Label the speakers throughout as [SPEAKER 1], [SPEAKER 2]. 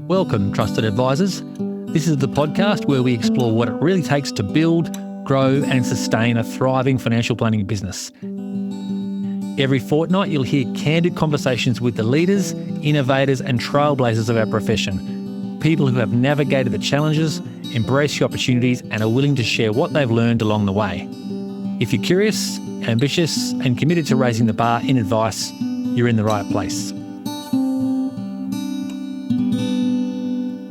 [SPEAKER 1] Welcome, trusted advisors. This is the podcast where we explore what it really takes to build, grow and sustain a thriving financial planning business. Every fortnight, you'll hear candid conversations with the leaders, innovators and trailblazers of our profession. People who have navigated the challenges, embraced the opportunities and are willing to share what they've learned along the way. If you're curious, ambitious and committed to raising the bar in advice, you're in the right place.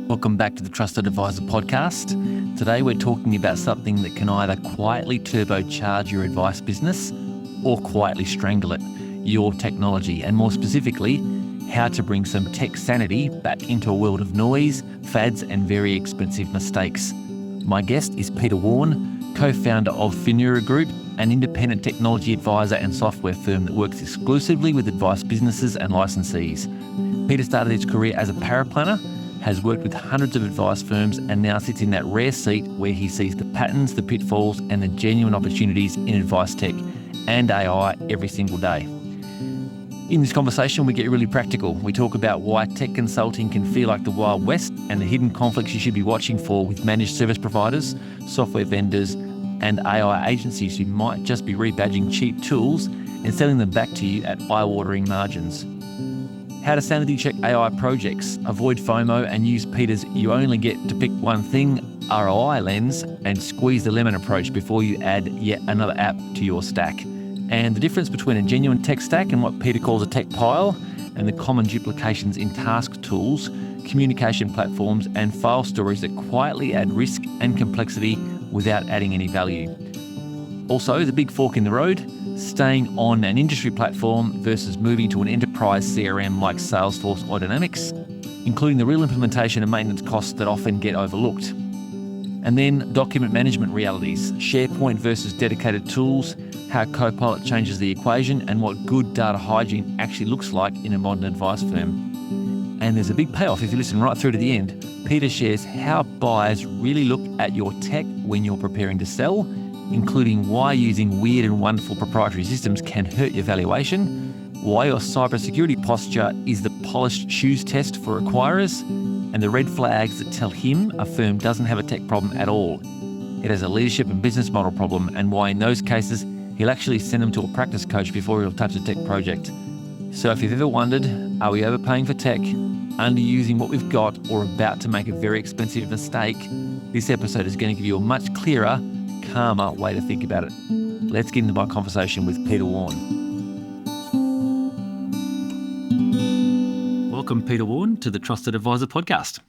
[SPEAKER 1] Welcome back to the Trusted Advisor podcast. Today we're talking about something that can either quietly turbocharge your advice business or quietly strangle it, your technology, and more specifically, how to bring some tech sanity back into a world of noise, fads and very expensive mistakes. My guest is Peter Warne, co-founder of Finura Group, an independent technology advisor and software firm that works exclusively with advice businesses and licensees. Peter started his career as a paraplanner, has worked with hundreds of advice firms and now sits in that rare seat where he sees the patterns, the pitfalls and the genuine opportunities in advice tech and AI every single day. In this conversation, we get really practical. We talk about why tech consulting can feel like the Wild West and the hidden conflicts you should be watching for with managed service providers, software vendors and AI agencies who might just be rebadging cheap tools and selling them back to you at eye-watering margins. How to sanity check AI projects, avoid FOMO and use Peter's you only get to pick one thing ROI lens and squeeze the lemon approach before you add yet another app to your stack. And the difference between a genuine tech stack and what Peter calls a tech pile, and the common duplications in task tools, communication platforms and file stories that quietly add risk and complexity without adding any value. Also, the big fork in the road, staying on an industry platform versus moving to an enterprise CRM like Salesforce or Dynamics, including the real implementation and maintenance costs that often get overlooked. And then document management realities, SharePoint versus dedicated tools, how Copilot changes the equation and what good data hygiene actually looks like in a modern advice firm. And there's a big payoff if you listen right through to the end. Peter shares how buyers really look at your tech when you're preparing to sell, including why using weird and wonderful proprietary systems can hurt your valuation, why your cybersecurity posture is the polished shoes test for acquirers, and the red flags that tell him a firm doesn't have a tech problem at all. It has a leadership and business model problem, and why in those cases, he'll actually send them to a practice coach before he'll touch a tech project. So if you've ever wondered, are we overpaying for tech, underusing what we've got, or about to make a very expensive mistake, this episode is going to give you a much clearer, calmer way to think about it. Let's get into my conversation with Peter Warne. Welcome, Peter Warne, to the Trusted Advisor podcast.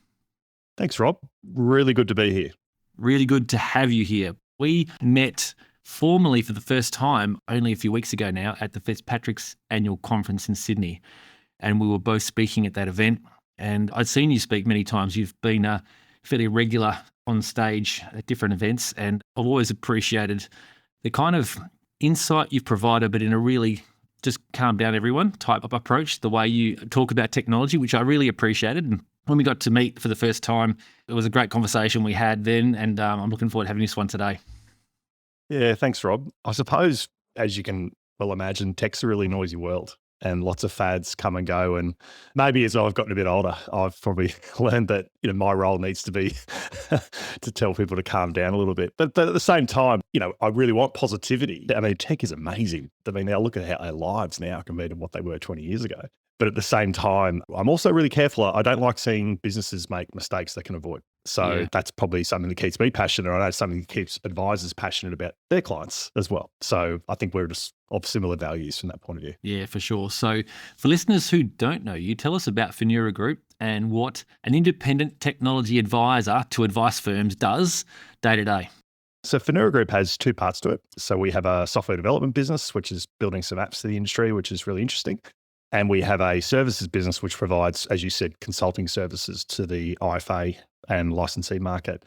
[SPEAKER 2] Thanks, Rob. Really good to be here.
[SPEAKER 1] Really good to have you here. We met formally for the first time only a few weeks ago now at the Fitzpatrick's annual conference in Sydney. And we were both speaking at that event. And I'd seen you speak many times. You've been fairly regular on stage at different events. And I've always appreciated the kind of insight you've provided, but in a really just calm down everyone type of approach, the way you talk about technology, which I really appreciated. And when we got to meet for the first time, it was a great conversation we had then. And I'm looking forward to having this one today.
[SPEAKER 2] Yeah, thanks, Rob. I suppose, as you can well imagine, tech's a really noisy world and lots of fads come and go. And maybe as I've gotten a bit older, I've probably learned that, my role needs to be to tell people to calm down a little bit. But at the same time, I really want positivity. I mean, tech is amazing. I mean, now look at how our lives now compared to what they were 20 years ago. But at the same time, I'm also really careful. I don't like seeing businesses make mistakes they can avoid. So That's probably something that keeps me passionate. I know it's something that keeps advisors passionate about their clients as well. So I think we're just of similar values from that point of view.
[SPEAKER 1] Yeah, for sure. So for listeners who don't know you, tell us about Finura Group and what an independent technology advisor to advice firms does day to day.
[SPEAKER 2] So Finura Group has two parts to it. So we have a software development business, which is building some apps for the industry, which is really interesting. And we have a services business, which provides, as you said, consulting services to the IFA and licensee market.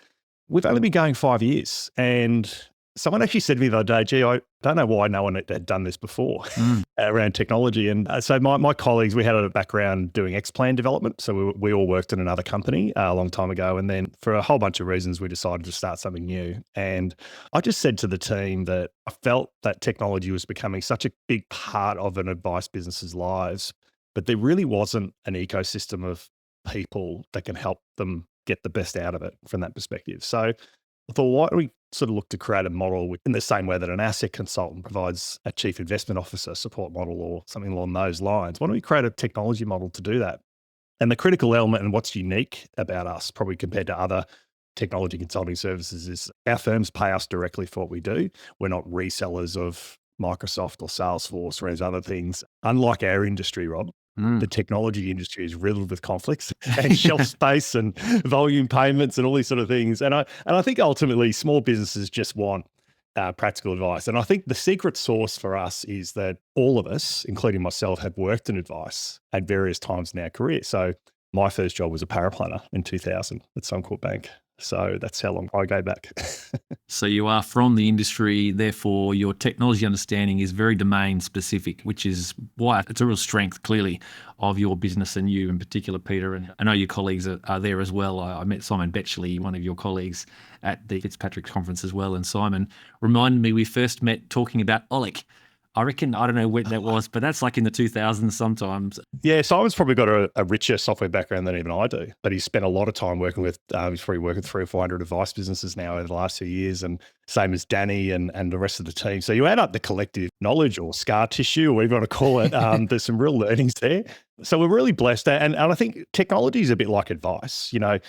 [SPEAKER 2] We've only been going 5 years. And someone actually said to me the other day, gee, I don't know why no one had done this before around technology. And so my colleagues, we had a background doing X-Plan development. So we all worked in another company a long time ago. And then for a whole bunch of reasons, we decided to start something new. And I just said to the team that I felt that technology was becoming such a big part of an advice business's lives, but there really wasn't an ecosystem of people that can help them get the best out of it from that perspective. So I thought, why don't we sort of look to create a model in the same way that an asset consultant provides a chief investment officer support model or something along those lines? Why don't we create a technology model to do that? And the critical element and what's unique about us, probably compared to other technology consulting services, is our firms pay us directly for what we do. We're not resellers of Microsoft or Salesforce or those other things. Unlike our industry, Rob, the technology industry is riddled with conflicts and shelf space and volume payments and all these sort of things. And I think ultimately small businesses just want practical advice. And I think the secret sauce for us is that all of us, including myself, have worked in advice at various times in our career. So my first job was a paraplanner in 2000 at Suncorp Bank. So that's how long I go back.
[SPEAKER 1] So you are from the industry, therefore your technology understanding is very domain specific, which is why it's a real strength, clearly, of your business and you in particular, Peter. And I know your colleagues are there as well. I met Simon Betchley, one of your colleagues, at the Fitzpatrick conference as well. And Simon reminded me we first met talking about OLEC. I reckon, I don't know when that was, but that's like in the 2000s sometimes.
[SPEAKER 2] Yeah, Simon's probably got a richer software background than even I do, but he's spent a lot of time working with, he's probably worked with 300 or 400 advice businesses now over the last few years, and same as Danny and the rest of the team. So you add up the collective knowledge or scar tissue or whatever you want to call it, there's some real learnings there. So we're really blessed. And I think technology is a bit like advice. You know,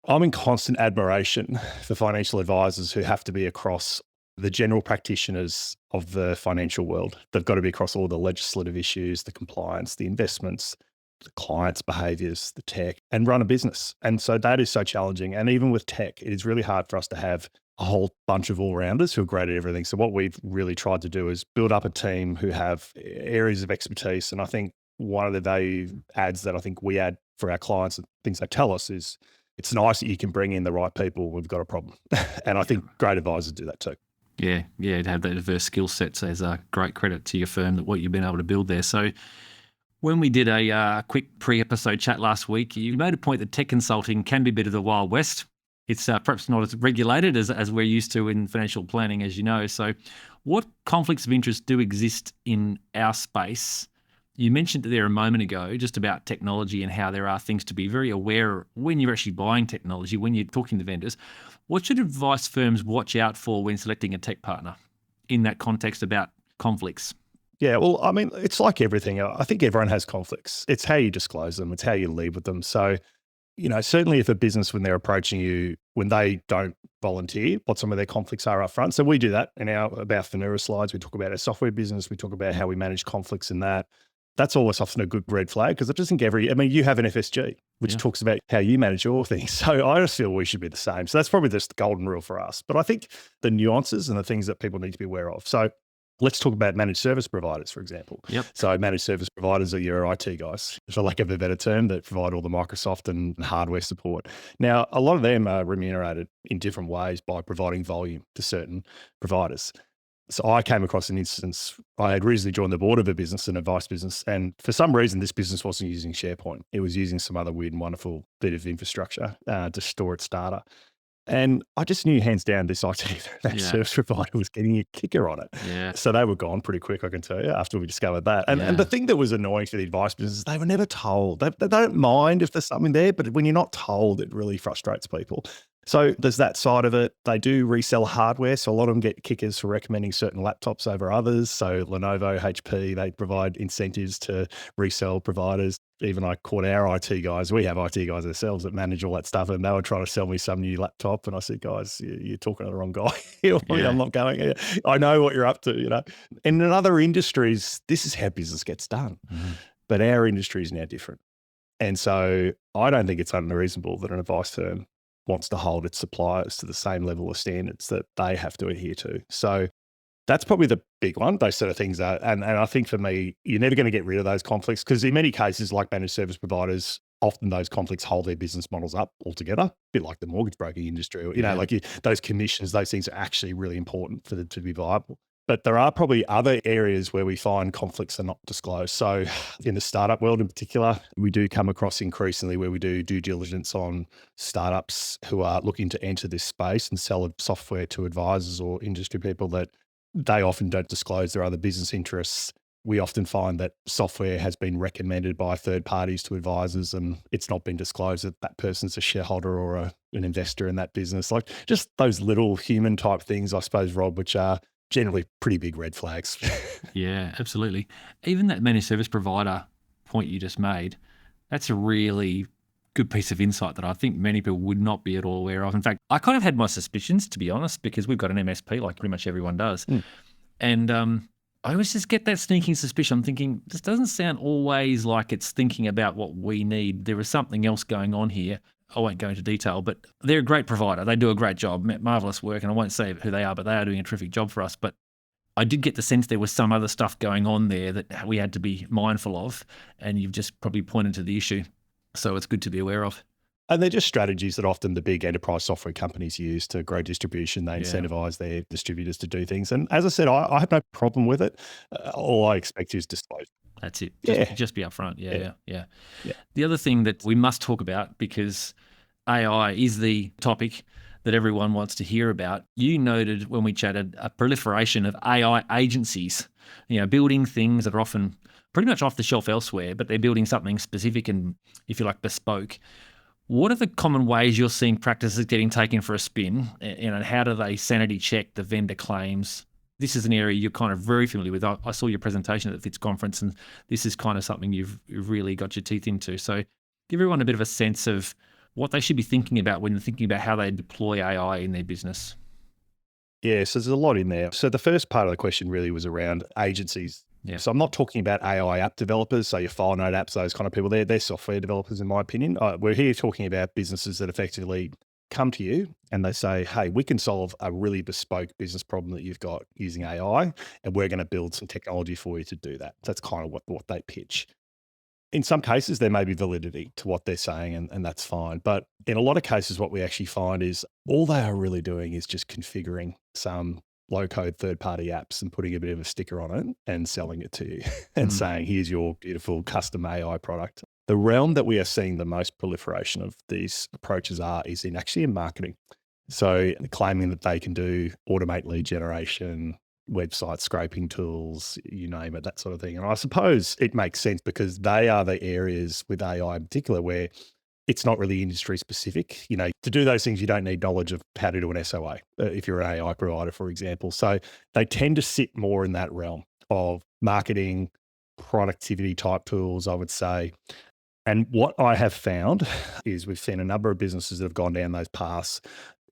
[SPEAKER 2] I'm in constant admiration for financial advisors who have to be across the general practitioners of the financial world. They've got to be across all the legislative issues, the compliance, the investments, the clients' behaviors, the tech, and run a business. And so that is so challenging. And even with tech, it is really hard for us to have a whole bunch of all-rounders who are great at everything. So what we've really tried to do is build up a team who have areas of expertise. And I think one of the value adds that I think we add for our clients and things they tell us is it's nice that you can bring in the right people when we've got a problem. And I think great advisors do that too.
[SPEAKER 1] Yeah, to have that diverse skill sets as a great credit to your firm that what you've been able to build there. So when we did a quick pre-episode chat last week, you made a point that tech consulting can be a bit of the Wild West. It's perhaps not as regulated as we're used to in financial planning, as you know. So what conflicts of interest do exist in our space? You mentioned there a moment ago just about technology and how there are things to be very aware when you're actually buying technology, when you're talking to vendors. What should advice firms watch out for when selecting a tech partner in that context about conflicts?
[SPEAKER 2] Yeah, well, I mean, it's like everything. I think everyone has conflicts. It's how you disclose them. It's how you lead with them. So, you know, certainly if a business, when they're approaching you, when they don't volunteer, what some of their conflicts are up front. So we do that in our About Finura slides. We talk about our software business. We talk about how we manage conflicts in that. That's always often a good red flag because I just think you have an FSG, which talks about how you manage your things. So I just feel we should be the same. So that's probably just the golden rule for us. But I think the nuances and the things that people need to be aware of. So let's talk about managed service providers, for example.
[SPEAKER 1] Yep.
[SPEAKER 2] So managed service providers are your IT guys, for lack of a better term, that provide all the Microsoft and hardware support. Now, a lot of them are remunerated in different ways by providing volume to certain providers. So I came across an instance, I had recently joined the board of a business, an advice business, and for some reason, this business wasn't using SharePoint. It was using some other weird and wonderful bit of infrastructure to store its data. And I just knew hands down this IT service provider was getting a kicker on it.
[SPEAKER 1] Yeah.
[SPEAKER 2] So they were gone pretty quick, I can tell you, after we discovered that. And the thing that was annoying for the advice business is they were never told. They don't mind if there's something there, but when you're not told, it really frustrates people. So there's that side of it. They do resell hardware. So a lot of them get kickers for recommending certain laptops over others. So Lenovo, HP, they provide incentives to resell providers. Even I caught our IT guys. We have IT guys ourselves that manage all that stuff. And they were trying to sell me some new laptop. And I said, guys, you're talking to the wrong guy. I'm not going. I know what you're up to, you know. And in other industries, this is how business gets done. Mm-hmm. But our industry is now different. And so I don't think it's unreasonable that an advice firm wants to hold its suppliers to the same level of standards that they have to adhere to. So that's probably the big one. Those sort of things are, and I think for me, you're never going to get rid of those conflicts because in many cases, like managed service providers, often those conflicts hold their business models up altogether, a bit like the mortgage broking industry, or, those commissions, those things are actually really important for them to be viable. But there are probably other areas where we find conflicts are not disclosed. So in the startup world in particular, we do come across increasingly where we do due diligence on startups who are looking to enter this space and sell software to advisors or industry people that they often don't disclose their other business interests we often find that software has been recommended by third parties to advisors and it's not been disclosed that that person's a shareholder or an investor in that business. Like just those little human type things, I suppose, Rob, which are generally pretty big red flags.
[SPEAKER 1] Yeah, absolutely. Even that managed service provider point you just made, that's a really good piece of insight that I think many people would not be at all aware of. In fact, I kind of had my suspicions, to be honest, because we've got an MSP like pretty much everyone does. And I always just get that sneaking suspicion. I'm thinking, this doesn't sound always like it's thinking about what we need. There is something else going on here. I won't go into detail, but they're a great provider. They do a great job, marvelous work. And I won't say who they are, but they are doing a terrific job for us. But I did get the sense there was some other stuff going on there that we had to be mindful of. And you've just probably pointed to the issue. So it's good to be aware of.
[SPEAKER 2] And they're just strategies that often the big enterprise software companies use to grow distribution. They incentivize their distributors to do things. And as I said, I have no problem with it. All I expect is disclosure.
[SPEAKER 1] That's it. Just be upfront. Yeah. The other thing that we must talk about, because AI is the topic that everyone wants to hear about. You noted when we chatted a proliferation of AI agencies, building things that are often pretty much off the shelf elsewhere, but they're building something specific and, if you like, bespoke. What are the common ways you're seeing practices getting taken for a spin? And how do they sanity check the vendor claims? This is an area you're kind of very familiar with. I saw your presentation at the FITS conference, and this is kind of something you've really got your teeth into. So give everyone a bit of a sense of what they should be thinking about when they're thinking about how they deploy AI in their business.
[SPEAKER 2] Yeah, so there's a lot in there. So the first part of the question really was around agencies.
[SPEAKER 1] Yeah.
[SPEAKER 2] So I'm not talking about AI app developers, so your file note apps, those kind of people. They're software developers, in my opinion. We're here talking about businesses that effectively come to you and they say, hey, we can solve a really bespoke business problem that you've got using AI, and we're going to build some technology for you to do that. That's kind of what they pitch. In some cases, there may be validity to what they're saying, and that's fine. But in a lot of cases, what we actually find is all they are really doing is just configuring some low-code third-party apps and putting a bit of a sticker on it and selling it to you and saying, here's your beautiful custom AI product. The realm that we are seeing the most proliferation of these approaches is actually in marketing. So claiming that they can automate lead generation, website scraping tools, you name it, that sort of thing. And I suppose it makes sense because they are the areas with AI in particular where it's not really industry specific. To do those things, you don't need knowledge of how to do an SOA if you're an AI provider, for example. So they tend to sit more in that realm of marketing, productivity type tools, I would say. And what I have found is we've seen a number of businesses that have gone down those paths,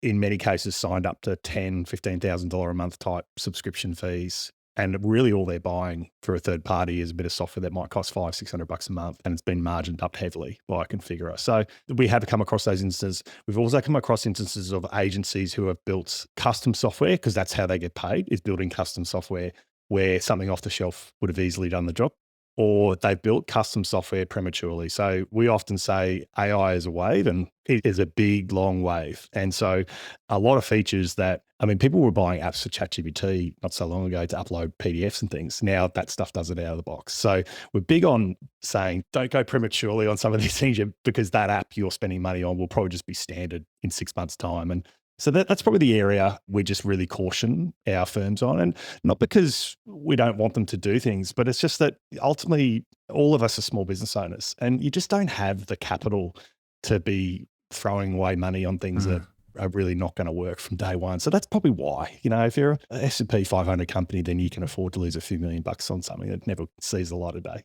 [SPEAKER 2] in many cases signed up to $10,000, $15,000 a month type subscription fees. And really all they're buying for a third party is a bit of software that might cost $500, $600 a month. And it's been margined up heavily by a configurer. So we have come across those instances. We've also come across instances of agencies who have built custom software, because that's how they get paid, is building custom software where something off the shelf would have easily done the job, or they've built custom software prematurely. So we often say AI is a wave, and it is a big, long wave. And so a lot of features that, people were buying apps for ChatGPT not so long ago to upload PDFs and things. Now that stuff does it out of the box. So we're big on saying, don't go prematurely on some of these things, because that app you're spending money on will probably just be standard in 6 months' time. And so that's probably the area we just really caution our firms on. And not because we don't want them to do things, but it's just that ultimately all of us are small business owners, and you just don't have the capital to be throwing away money on things that are really not going to work from day one. So that's probably why, if you're an S&P 500 company, then you can afford to lose a few $1,000,000 bucks on something that never sees the light of day.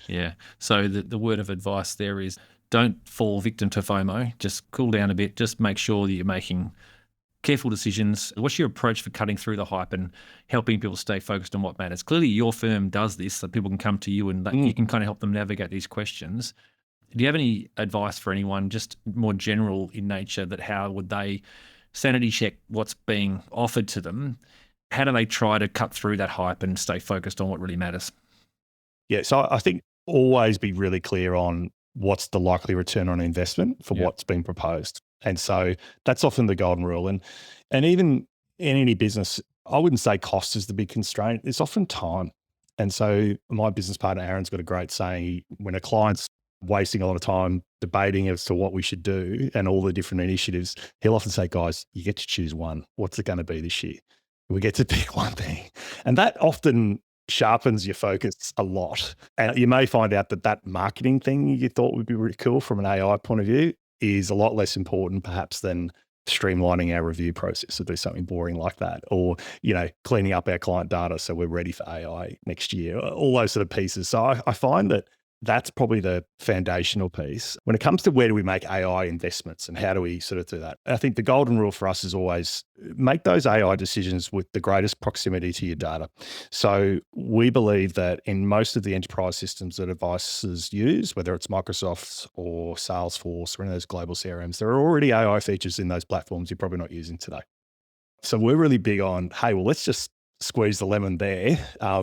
[SPEAKER 1] Yeah. So the word of advice there is don't fall victim to FOMO. Just cool down a bit. Just make sure that you're making careful decisions. What's your approach for cutting through the hype and helping people stay focused on what matters? Clearly, your firm does this, so people can come to you and you can kind of help them navigate these questions. Do you have any advice for anyone, just more general in nature, that how would they sanity check what's being offered to them? How do they try to cut through that hype and stay focused on what really matters?
[SPEAKER 2] Yeah, so I think always be really clear on what's the likely return on investment for what's being proposed. And so that's often the golden rule. And even in any business, I wouldn't say cost is the big constraint. It's often time. And so my business partner, Aaron's got a great saying: when a client's wasting a lot of time debating as to what we should do and all the different initiatives, he'll often say, guys, you get to choose one. What's it going to be this year? We get to pick one thing. And that often sharpens your focus a lot. And you may find out that that marketing thing you thought would be really cool from an AI point of view is a lot less important perhaps than streamlining our review process or do something boring like that, or, cleaning up our client data so we're ready for AI next year, all those sort of pieces. So I find that that's probably the foundational piece. When it comes to where do we make AI investments and how do we sort of do that, I think the golden rule for us is always make those AI decisions with the greatest proximity to your data. So we believe that in most of the enterprise systems that advisors use, whether it's Microsoft or Salesforce or any of those global CRMs, there are already AI features in those platforms you're probably not using today. So we're really big on, hey, well, let's just squeeze the lemon there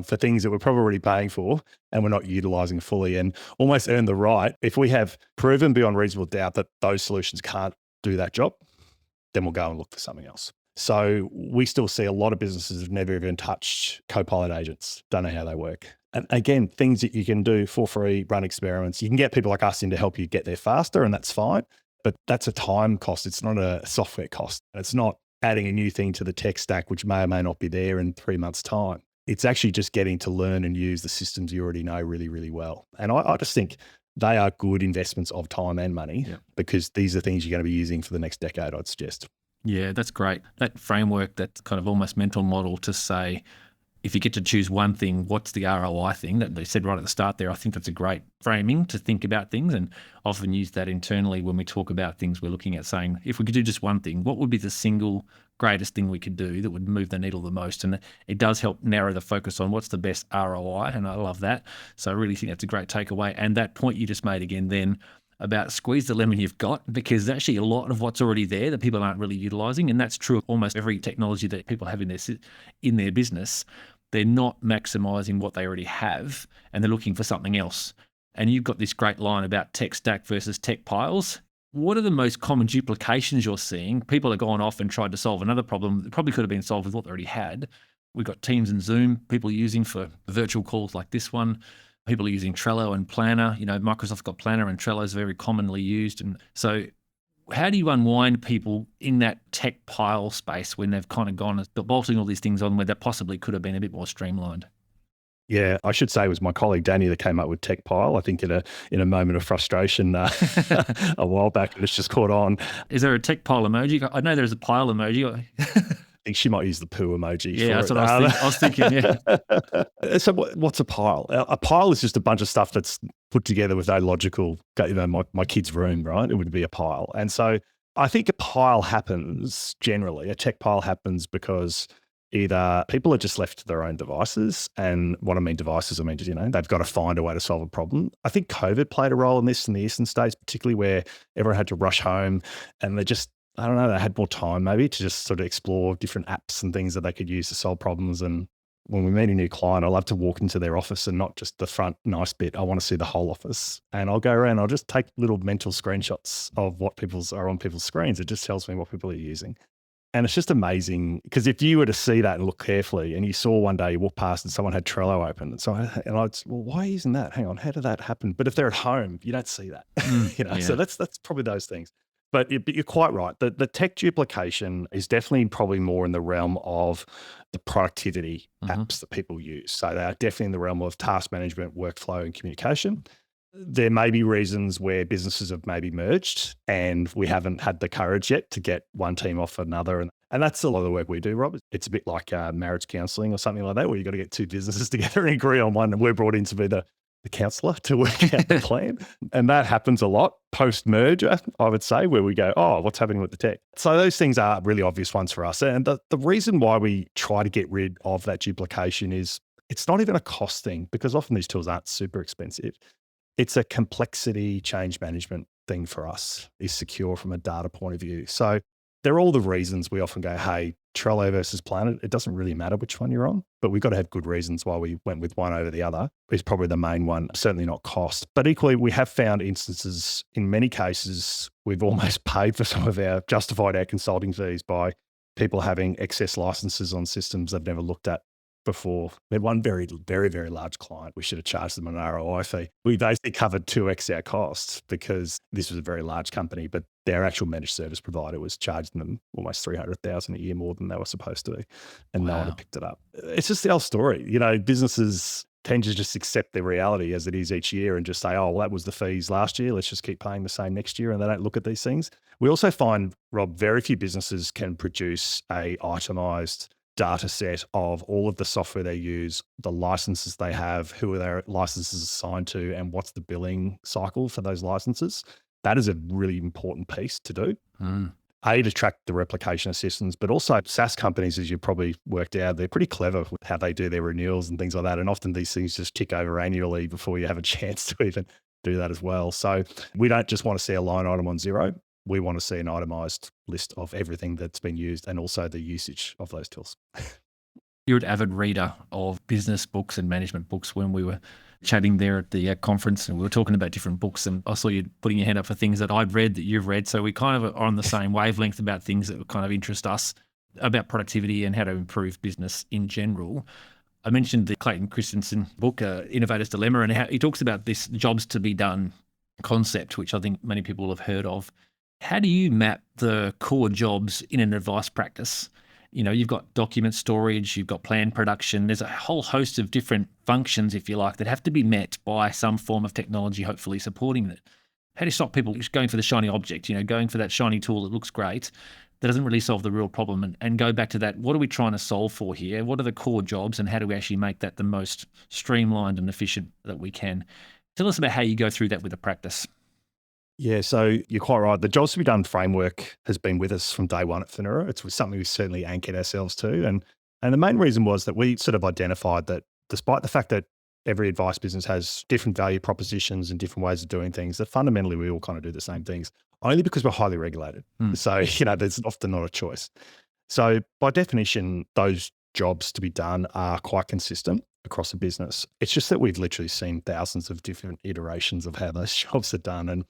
[SPEAKER 2] for things that we're probably already paying for and we're not utilizing fully, and almost earn the right. If we have proven beyond reasonable doubt that those solutions can't do that job, then we'll go and look for something else. So we still see a lot of businesses have never even touched Copilot agents, don't know how they work. And again, things that you can do for free, run experiments. You can get people like us in to help you get there faster, and that's fine. But that's a time cost. It's not a software cost. And it's not adding a new thing to the tech stack, which may or may not be there in 3 months' time. It's actually just getting to learn and use the systems you already know really, really well. And I just think they are good investments of time and money because these are things you're going to be using for the next decade, I'd suggest.
[SPEAKER 1] Yeah, that's great. That framework, that kind of almost mental model to say, if you get to choose one thing, what's the ROI thing that they said right at the start there? I think that's a great framing to think about things, and often use that internally when we talk about things we're looking at, saying, if we could do just one thing, what would be the single greatest thing we could do that would move the needle the most? And it does help narrow the focus on what's the best ROI, and I love that. So I really think that's a great takeaway. And that point you just made again then about squeeze the lemon you've got, because actually a lot of what's already there that people aren't really utilizing, and that's true of almost every technology that people have in their business. They're not maximizing what they already have, and they're looking for something else. And you've got this great line about tech stack versus tech piles. What are the most common duplications you're seeing? People have gone off and tried to solve another problem that probably could have been solved with what they already had. We've got Teams and Zoom, people using for virtual calls like this one. People are using Trello and Planner. Microsoft's got Planner, and Trello is very commonly used. And so how do you unwind people in that tech pile space when they've kind of gone bolting all these things on where that possibly could have been a bit more streamlined?
[SPEAKER 2] Yeah, I should say it was my colleague Danny that came up with Tech Pile. I think in a moment of frustration a while back, and it's just caught on.
[SPEAKER 1] Is there a tech pile emoji? I know there's a pile emoji.
[SPEAKER 2] I think she might use the poo emoji.
[SPEAKER 1] Yeah, that's what I was thinking. Yeah.
[SPEAKER 2] So what's a pile? A pile is just a bunch of stuff that's put together with no logical. My kid's room, right? It would be a pile, and so I think a pile happens generally. A tech pile happens because either people are just left to their own devices, and what I mean devices, I mean they've got to find a way to solve a problem. I think COVID played a role in this in the eastern states, particularly where everyone had to rush home, and they had more time maybe to just sort of explore different apps and things that they could use to solve problems. And when we meet a new client, I love to walk into their office and not just the front nice bit. I want to see the whole office, and I'll go around. I'll just take little mental screenshots of what are on people's screens. It just tells me what people are using. And it's just amazing because if you were to see that and look carefully, and you saw one day you walk past and someone had Trello open, and I'd well, why are you using that? Hang on, how did that happen? But if they're at home, you don't see that.
[SPEAKER 1] Yeah.
[SPEAKER 2] So that's probably those things. But you're quite right. The tech duplication is definitely probably more in the realm of the productivity apps that people use. So they are definitely in the realm of task management, workflow, and communication. There may be reasons where businesses have maybe merged and we haven't had the courage yet to get one team off another. And that's a lot of the work we do, Rob. It's a bit like marriage counselling or something like that, where you've got to get two businesses together and agree on one. And we're brought in to be the counsellor to work out the plan. And that happens a lot post-merger, I would say, where we go, oh, what's happening with the tech? So those things are really obvious ones for us. And the reason why we try to get rid of that duplication is it's not even a cost thing, because often these tools aren't super expensive. It's a complexity change management thing for us, is secure from a data point of view. So they're all the reasons we often go, hey, Trello versus Planet, it doesn't really matter which one you're on, but we've got to have good reasons why we went with one over the other. Is probably the main one, certainly not cost. But equally, we have found instances, in many cases, we've almost paid for justified our consulting fees by people having excess licenses on systems they've never looked at before. We had one very, very, very large client. We should have charged them an ROI fee. We basically covered 2x our costs because this was a very large company, but their actual managed service provider was charging them almost 300,000 a year more than they were supposed to be, and no one had picked it up. It's just the old story. Businesses tend to just accept their reality as it is each year and just say, oh, well, that was the fees last year. Let's just keep paying the same next year. And they don't look at these things. We also find, Rob, very few businesses can produce a itemized data set of all of the software they use, the licenses they have, who are their licenses assigned to, and what's the billing cycle for those licenses. That is a really important piece to do. To track the replication of systems, but also SaaS companies, as you probably worked out, they're pretty clever with how they do their renewals and things like that. And often these things just tick over annually before you have a chance to even do that as well. So we don't just want to see a line item on zero. We want to see an itemized list of everything that's been used and also the usage of those tools.
[SPEAKER 1] You're an avid reader of business books and management books. When we were chatting there at the conference and we were talking about different books, and I saw you putting your hand up for things that I'd read that you've read. So we kind of are on the same wavelength about things that kind of interest us about productivity and how to improve business in general. I mentioned the Clayton Christensen book, Innovator's Dilemma, and how he talks about this jobs to be done concept, which I think many people will have heard of. How do you map the core jobs in an advice practice? You've got document storage, you've got plan production. There's a whole host of different functions, if you like, that have to be met by some form of technology, hopefully supporting it. How do you stop people just going for the shiny object, going for that shiny tool that looks great, that doesn't really solve the real problem, and go back to that, what are we trying to solve for here? What are the core jobs, and how do we actually make that the most streamlined and efficient that we can? Tell us about how you go through that with a practice.
[SPEAKER 2] Yeah, so you're quite right. The jobs to be done framework has been with us from day one at Finura. It's something we certainly anchored ourselves to. And the main reason was that we sort of identified that despite the fact that every advice business has different value propositions and different ways of doing things, that fundamentally we all kind of do the same things, only because we're highly regulated. So, there's often not a choice. So by definition, those jobs to be done are quite consistent across a business. It's just that we've literally seen thousands of different iterations of how those jobs are done.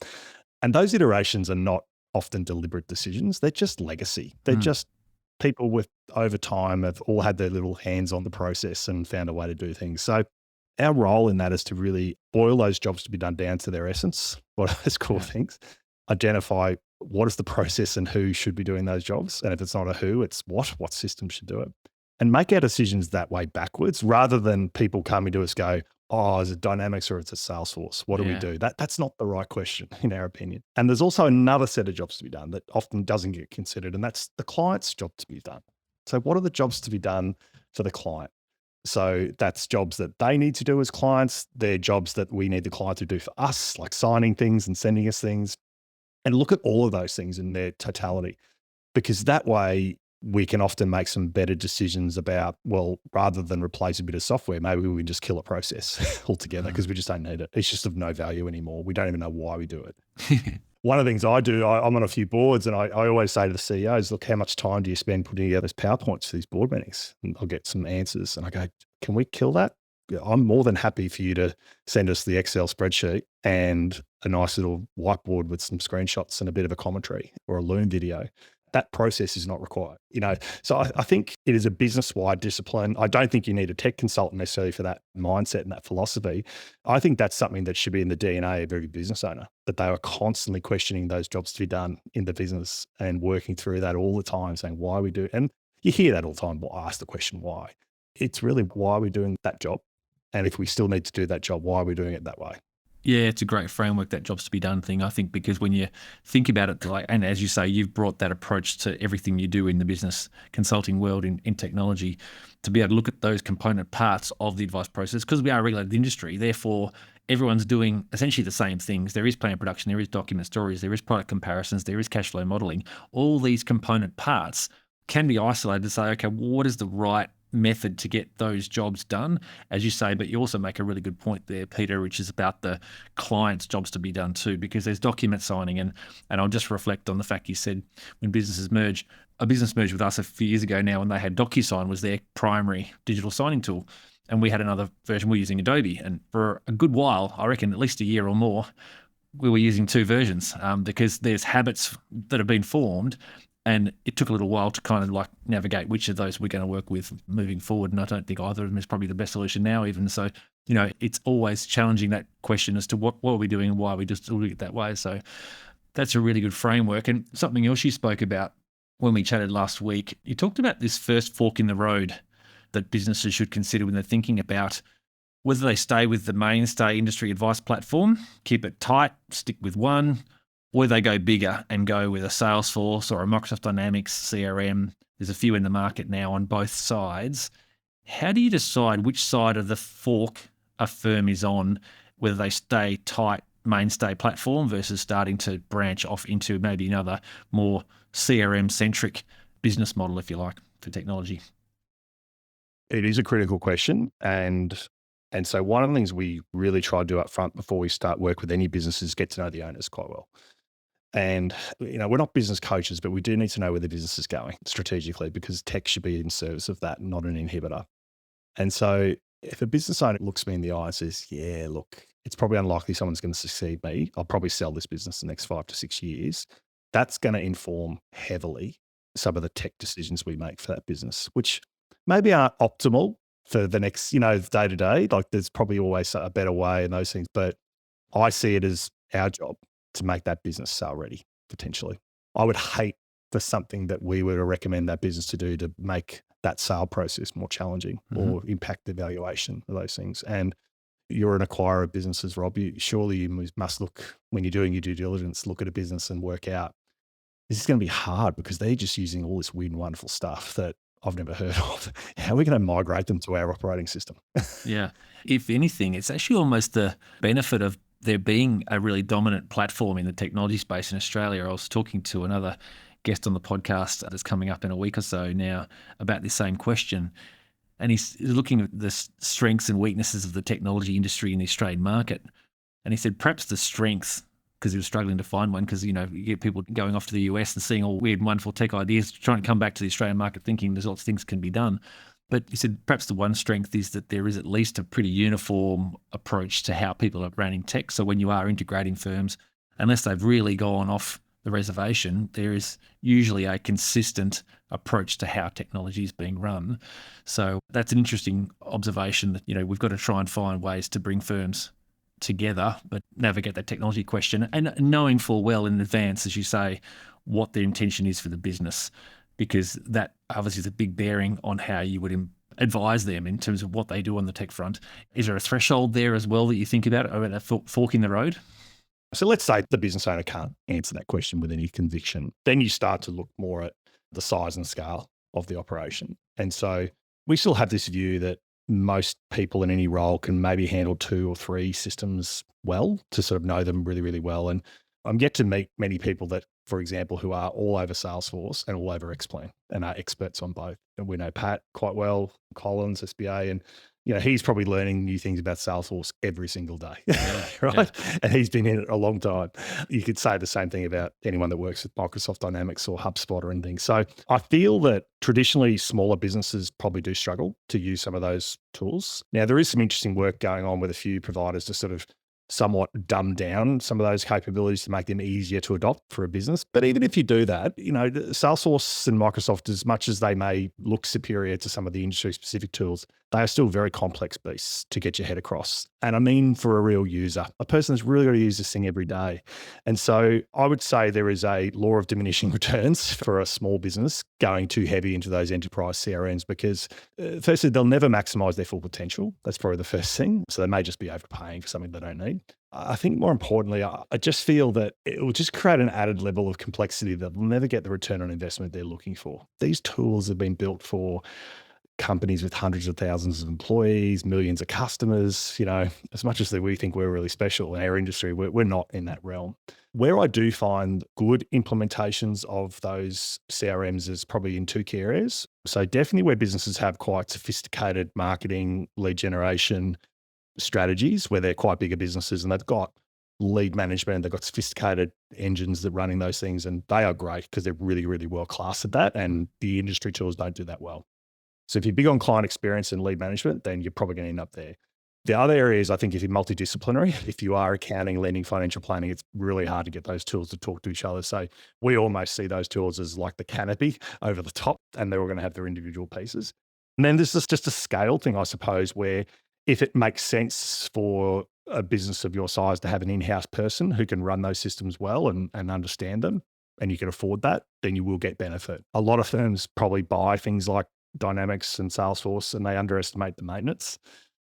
[SPEAKER 2] And those iterations are not often deliberate decisions. They're just legacy. They're just people with over time have all had their little hands on the process and found a way to do things. So our role in that is to really boil those jobs to be done down to their essence. What are those core things? Identify what is the process and who should be doing those jobs. And if it's not a who, it's what system should do it. And make our decisions that way backwards rather than people coming to us go, oh, is it Dynamics or it's a Salesforce? What do we do? That's not the right question in our opinion. And there's also another set of jobs to be done that often doesn't get considered, and that's the client's job to be done. So what are the jobs to be done for the client? So that's jobs that they need to do as clients. They're jobs that we need the client to do for us, like signing things and sending us things. And look at all of those things in their totality, because that way we can often make some better decisions about, well, rather than replace a bit of software, maybe we can just kill a process altogether because we just don't need it. It's just of no value anymore. We don't even know why we do it. One of the things I do, I'm on a few boards, and I always say to the CEOs, look, how much time do you spend putting together these PowerPoints for these board meetings? And I'll get some answers. And I go, can we kill that? I'm more than happy for you to send us the Excel spreadsheet and a nice little whiteboard with some screenshots and a bit of a commentary or a Loom video. That process is not required, So I think it is a business-wide discipline. I don't think you need a tech consultant necessarily for that mindset and that philosophy. I think that's something that should be in the DNA of every business owner, that they are constantly questioning those jobs to be done in the business and working through that all the time, saying why we do it. And you hear that all the time. Well, I ask the question why. It's really why are we doing that job? And if we still need to do that job, why are we doing it that way?
[SPEAKER 1] Yeah, it's a great framework, that jobs to be done thing, I think, because when you think about it, and as you say, you've brought that approach to everything you do in the business consulting world in technology, to be able to look at those component parts of the advice process, because we are a regulated industry, therefore everyone's doing essentially the same things. There is plan production, there is document storage, there is product comparisons, there is cash flow modeling. All these component parts can be isolated to say, okay, what is the right method to get those jobs done, as you say, but you also make a really good point there, Peter, which is about the client's jobs to be done too, because there's document signing, and I'll just reflect on the fact you said when businesses merge, a business merged with us a few years ago now, and they had DocuSign was their primary digital signing tool, and we had another version, we're using Adobe, and for a good while, I reckon at least a year or more, we were using two versions because there's habits that have been formed And it took a little while to kind of like navigate which of those we're going to work with moving forward. And I don't think either of them is probably the best solution now even. So, it's always challenging that question as to what are we doing and why are we just doing it that way. So that's a really good framework. And something else you spoke about when we chatted last week, you talked about this first fork in the road that businesses should consider when they're thinking about whether they stay with the mainstay industry advice platform, keep it tight, stick with one, or they go bigger and go with a Salesforce or a Microsoft Dynamics CRM. There's a few in the market now on both sides. How do you decide which side of the fork a firm is on, whether they stay tight mainstay platform versus starting to branch off into maybe another more CRM-centric business model, if you like, for technology?
[SPEAKER 2] It is a critical question. And so one of the things we really try to do up front before we start work with any business is get to know the owners quite well. And, we're not business coaches, but we do need to know where the business is going strategically, because tech should be in service of that, not an inhibitor. And so if a business owner looks me in the eye and says, yeah, look, it's probably unlikely someone's going to succeed me. I'll probably sell this business in the next 5 to 6 years. That's going to inform heavily some of the tech decisions we make for that business, which maybe aren't optimal for the next, day to day. Like there's probably always a better way and those things, but I see it as our job to make that business sale ready, potentially. I would hate for something that we were to recommend that business to do to make that sale process more challenging or impact the valuation of those things. And you're an acquirer of businesses, Rob. Surely you must look, when you're doing your due diligence, look at a business and work out, this is going to be hard because they're just using all this weird and wonderful stuff that I've never heard of. How are we going to migrate them to our operating system?
[SPEAKER 1] Yeah. If anything, it's actually almost the benefit of there being a really dominant platform in the technology space in Australia. I was talking to another guest on the podcast that's coming up in a week or so now about this same question. And he's looking at the strengths and weaknesses of the technology industry in the Australian market. And he said perhaps the strength, because he was struggling to find one, because, you get people going off to the US and seeing all weird and wonderful tech ideas, trying to come back to the Australian market thinking there's lots of things can be done. But he said perhaps the one strength is that there is at least a pretty uniform approach to how people are running tech. So when you are integrating firms, unless they've really gone off the reservation, there is usually a consistent approach to how technology is being run. So that's an interesting observation that, we've got to try and find ways to bring firms together, but navigate that technology question and knowing full well in advance, as you say, what the intention is for the business, because that obviously is a big bearing on how you would advise them in terms of what they do on the tech front. Is there a threshold there as well that you think about a fork in the road?
[SPEAKER 2] So let's say the business owner can't answer that question with any conviction. Then you start to look more at the size and scale of the operation. And so we still have this view that most people in any role can maybe handle 2 or 3 systems well, to sort of know them really, really well. And I'm yet to meet many people that, for example, who are all over Salesforce and all over Xplan and are experts on both. And we know Pat quite well, Collins, SBA, and he's probably learning new things about Salesforce every single day, right? Yeah. And he's been in it a long time. You could say the same thing about anyone that works with Microsoft Dynamics or HubSpot or anything. So I feel that traditionally smaller businesses probably do struggle to use some of those tools. Now, there is some interesting work going on with a few providers to sort of somewhat dumb down some of those capabilities to make them easier to adopt for a business. But even if you do that, Salesforce and Microsoft, as much as they may look superior to some of the industry-specific tools, they are still very complex beasts to get your head across. And I mean for a real user, a person that's really got to use this thing every day. And so I would say there is a law of diminishing returns for a small business going too heavy into those enterprise CRMs because firstly, they'll never maximize their full potential. That's probably the first thing. So they may just be overpaying for something they don't need. I think more importantly, I just feel that it will just create an added level of complexity that will never get the return on investment they're looking for. These tools have been built for companies with hundreds of thousands of employees, millions of customers. As much as we think we're really special in our industry, we're not in that realm. Where I do find good implementations of those CRMs is probably in 2 key areas. So definitely where businesses have quite sophisticated marketing, lead generation strategies, where they're quite bigger businesses and they've got lead management, they've got sophisticated engines that are running those things, and they are great because they're really, really well classed at that, and the industry tools don't do that well. So if you're big on client experience and lead management, then you're probably going to end up there. The other area is, I think, if you're multidisciplinary, if you are accounting, lending, financial planning, it's really hard to get those tools to talk to each other. So we almost see those tools as like the canopy over the top, and they're all going to have their individual pieces. And then there's just a scale thing, I suppose, where if it makes sense for a business of your size to have an in-house person who can run those systems well and understand them, and you can afford that, then you will get benefit. A lot of firms probably buy things like Dynamics and Salesforce, and they underestimate the maintenance.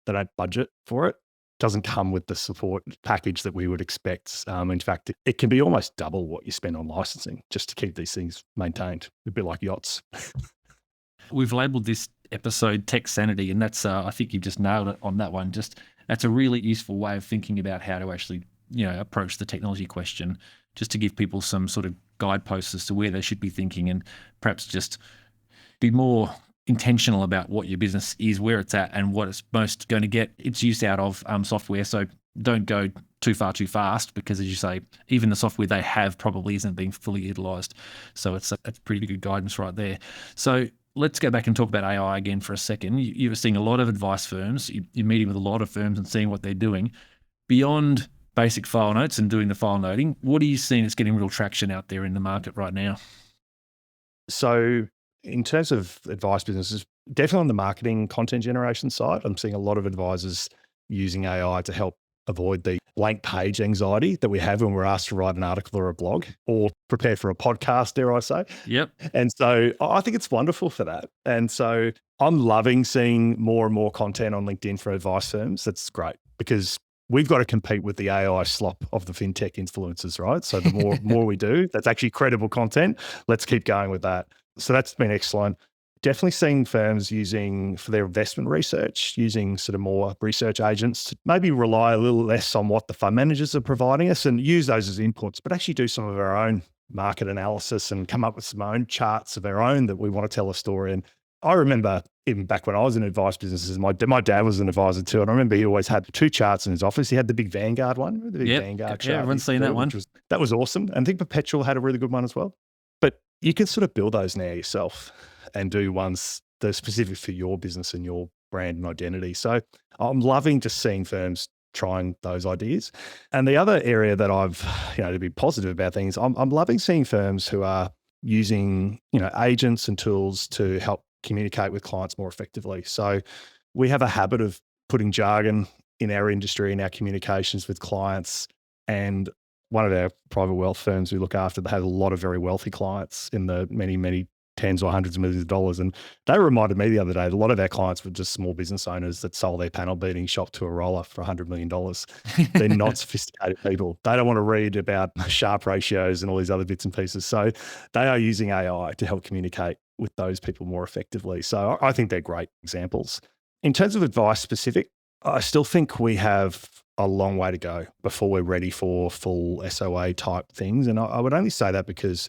[SPEAKER 2] They don't budget for it. Doesn't come with the support package that we would expect. In fact, it can be almost double what you spend on licensing just to keep these things maintained. A bit like yachts.
[SPEAKER 1] We've labelled this episode Tech Sanity, and that's I think you've just nailed it on that one. Just that's a really useful way of thinking about how to actually approach the technology question, just to give people some sort of guideposts as to where they should be thinking, and perhaps just be more intentional about what your business is, where it's at, and what it's most going to get its use out of software. So don't go too far too fast, because as you say, even the software they have probably isn't being fully utilised. So that's pretty good guidance right there. So let's go back and talk about AI again for a second. You're seeing a lot of advice firms. You're meeting with a lot of firms and seeing what they're doing. Beyond basic file notes and doing the file noting, what are you seeing that's getting real traction out there in the market right now?
[SPEAKER 2] So in terms of advice businesses, definitely on the marketing content generation side, I'm seeing a lot of advisors using AI to help avoid the blank page anxiety that we have when we're asked to write an article or a blog or prepare for a podcast, dare I say.
[SPEAKER 1] Yep.
[SPEAKER 2] And so I think it's wonderful for that. And so I'm loving seeing more and more content on LinkedIn for advice firms. That's great, because we've got to compete with the AI slop of the fintech influencers, right? So the more we do, that's actually credible content. Let's keep going with that. So that's been excellent. Definitely seeing firms using, for their investment research, using sort of more research agents to maybe rely a little less on what the fund managers are providing us and use those as inputs, but actually do some of our own market analysis and come up with some own charts of our own that we want to tell a story. And I remember even back when I was in advice businesses, my dad was an advisor too. And I remember he always had two charts in his office. He had the big Vanguard one, the big Vanguard chart.
[SPEAKER 1] Yeah, everyone's seen that one.
[SPEAKER 2] That was awesome. And I think Perpetual had a really good one as well. But you can sort of build those now yourself and do ones that are specific for your business and your brand and identity. So I'm loving just seeing firms trying those ideas. And the other area that I've, to be positive about things, I'm loving seeing firms who are using, agents and tools to help communicate with clients more effectively. So we have a habit of putting jargon in our industry, in our communications with clients. And one of our private wealth firms we look after, they have a lot of very wealthy clients in the many, many tens or hundreds of millions of dollars. And they reminded me the other day, a lot of our clients were just small business owners that sold their panel beating shop to a roller for $100 million. They're not sophisticated people. They don't want to read about Sharpe ratios and all these other bits and pieces. So they are using AI to help communicate with those people more effectively. So I think they're great examples. In terms of advice specific, I still think we have a long way to go before we're ready for full SOA type things. And I would only say that because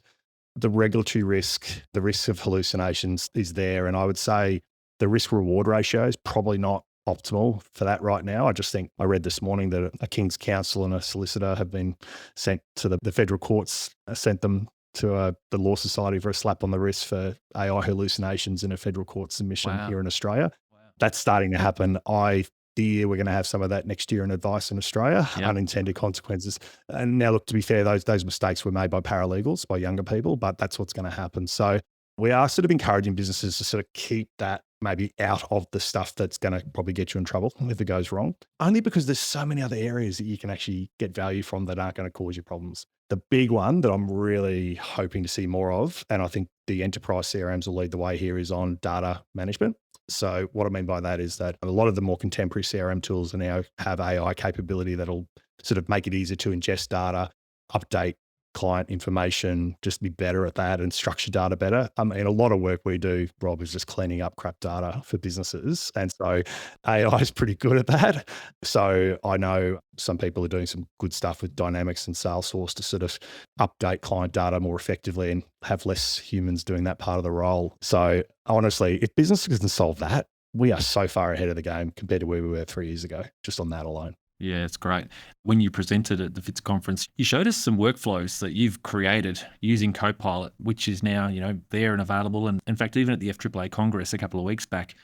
[SPEAKER 2] the regulatory risk, the risk of hallucinations is there. And I would say the risk reward ratio is probably not optimal for that right now. I just think I read this morning that a King's Counsel and a solicitor have been sent to the federal courts, sent them to the Law Society for a slap on the wrist for AI hallucinations in a federal court submission here in Australia. Wow. That's starting to happen. I fear we're going to have some of that next year in advice in Australia, unintended consequences. And now, look, to be fair, those mistakes were made by paralegals, by younger people, but that's what's going to happen. So we are sort of encouraging businesses to sort of keep that maybe out of the stuff that's going to probably get you in trouble if it goes wrong, only because there's so many other areas that you can actually get value from that aren't going to cause you problems. The big one that I'm really hoping to see more of, and I think the enterprise CRMs will lead the way here, is on data management. So what I mean by that is that a lot of the more contemporary CRM tools now have AI capability that'll sort of make it easier to ingest data, update client information, just be better at that and structure data better. And a lot of work we do, Rob, is just cleaning up crap data for businesses. And so AI is pretty good at that. So I know some people are doing some good stuff with Dynamics and Salesforce to sort of update client data more effectively and have less humans doing that part of the role. So honestly, if businesses can solve that, we are so far ahead of the game compared to where we were 3 years ago, just on that alone.
[SPEAKER 1] Yeah, it's great. When you presented at the FITS conference, you showed us some workflows that you've created using Copilot, which is now, there and available. And in fact, even at the FAAA Congress a couple of weeks back,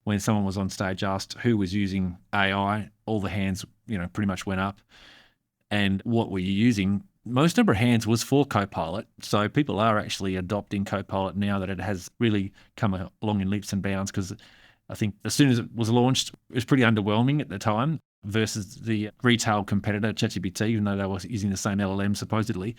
[SPEAKER 1] when someone was on stage asked who was using AI, all the hands, pretty much went up. And what were you using? Most number of hands was for Copilot. So people are actually adopting Copilot now that it has really come along in leaps and bounds, because I think as soon as it was launched, it was pretty underwhelming at the time versus the retail competitor, ChatGPT, even though they were using the same LLM supposedly.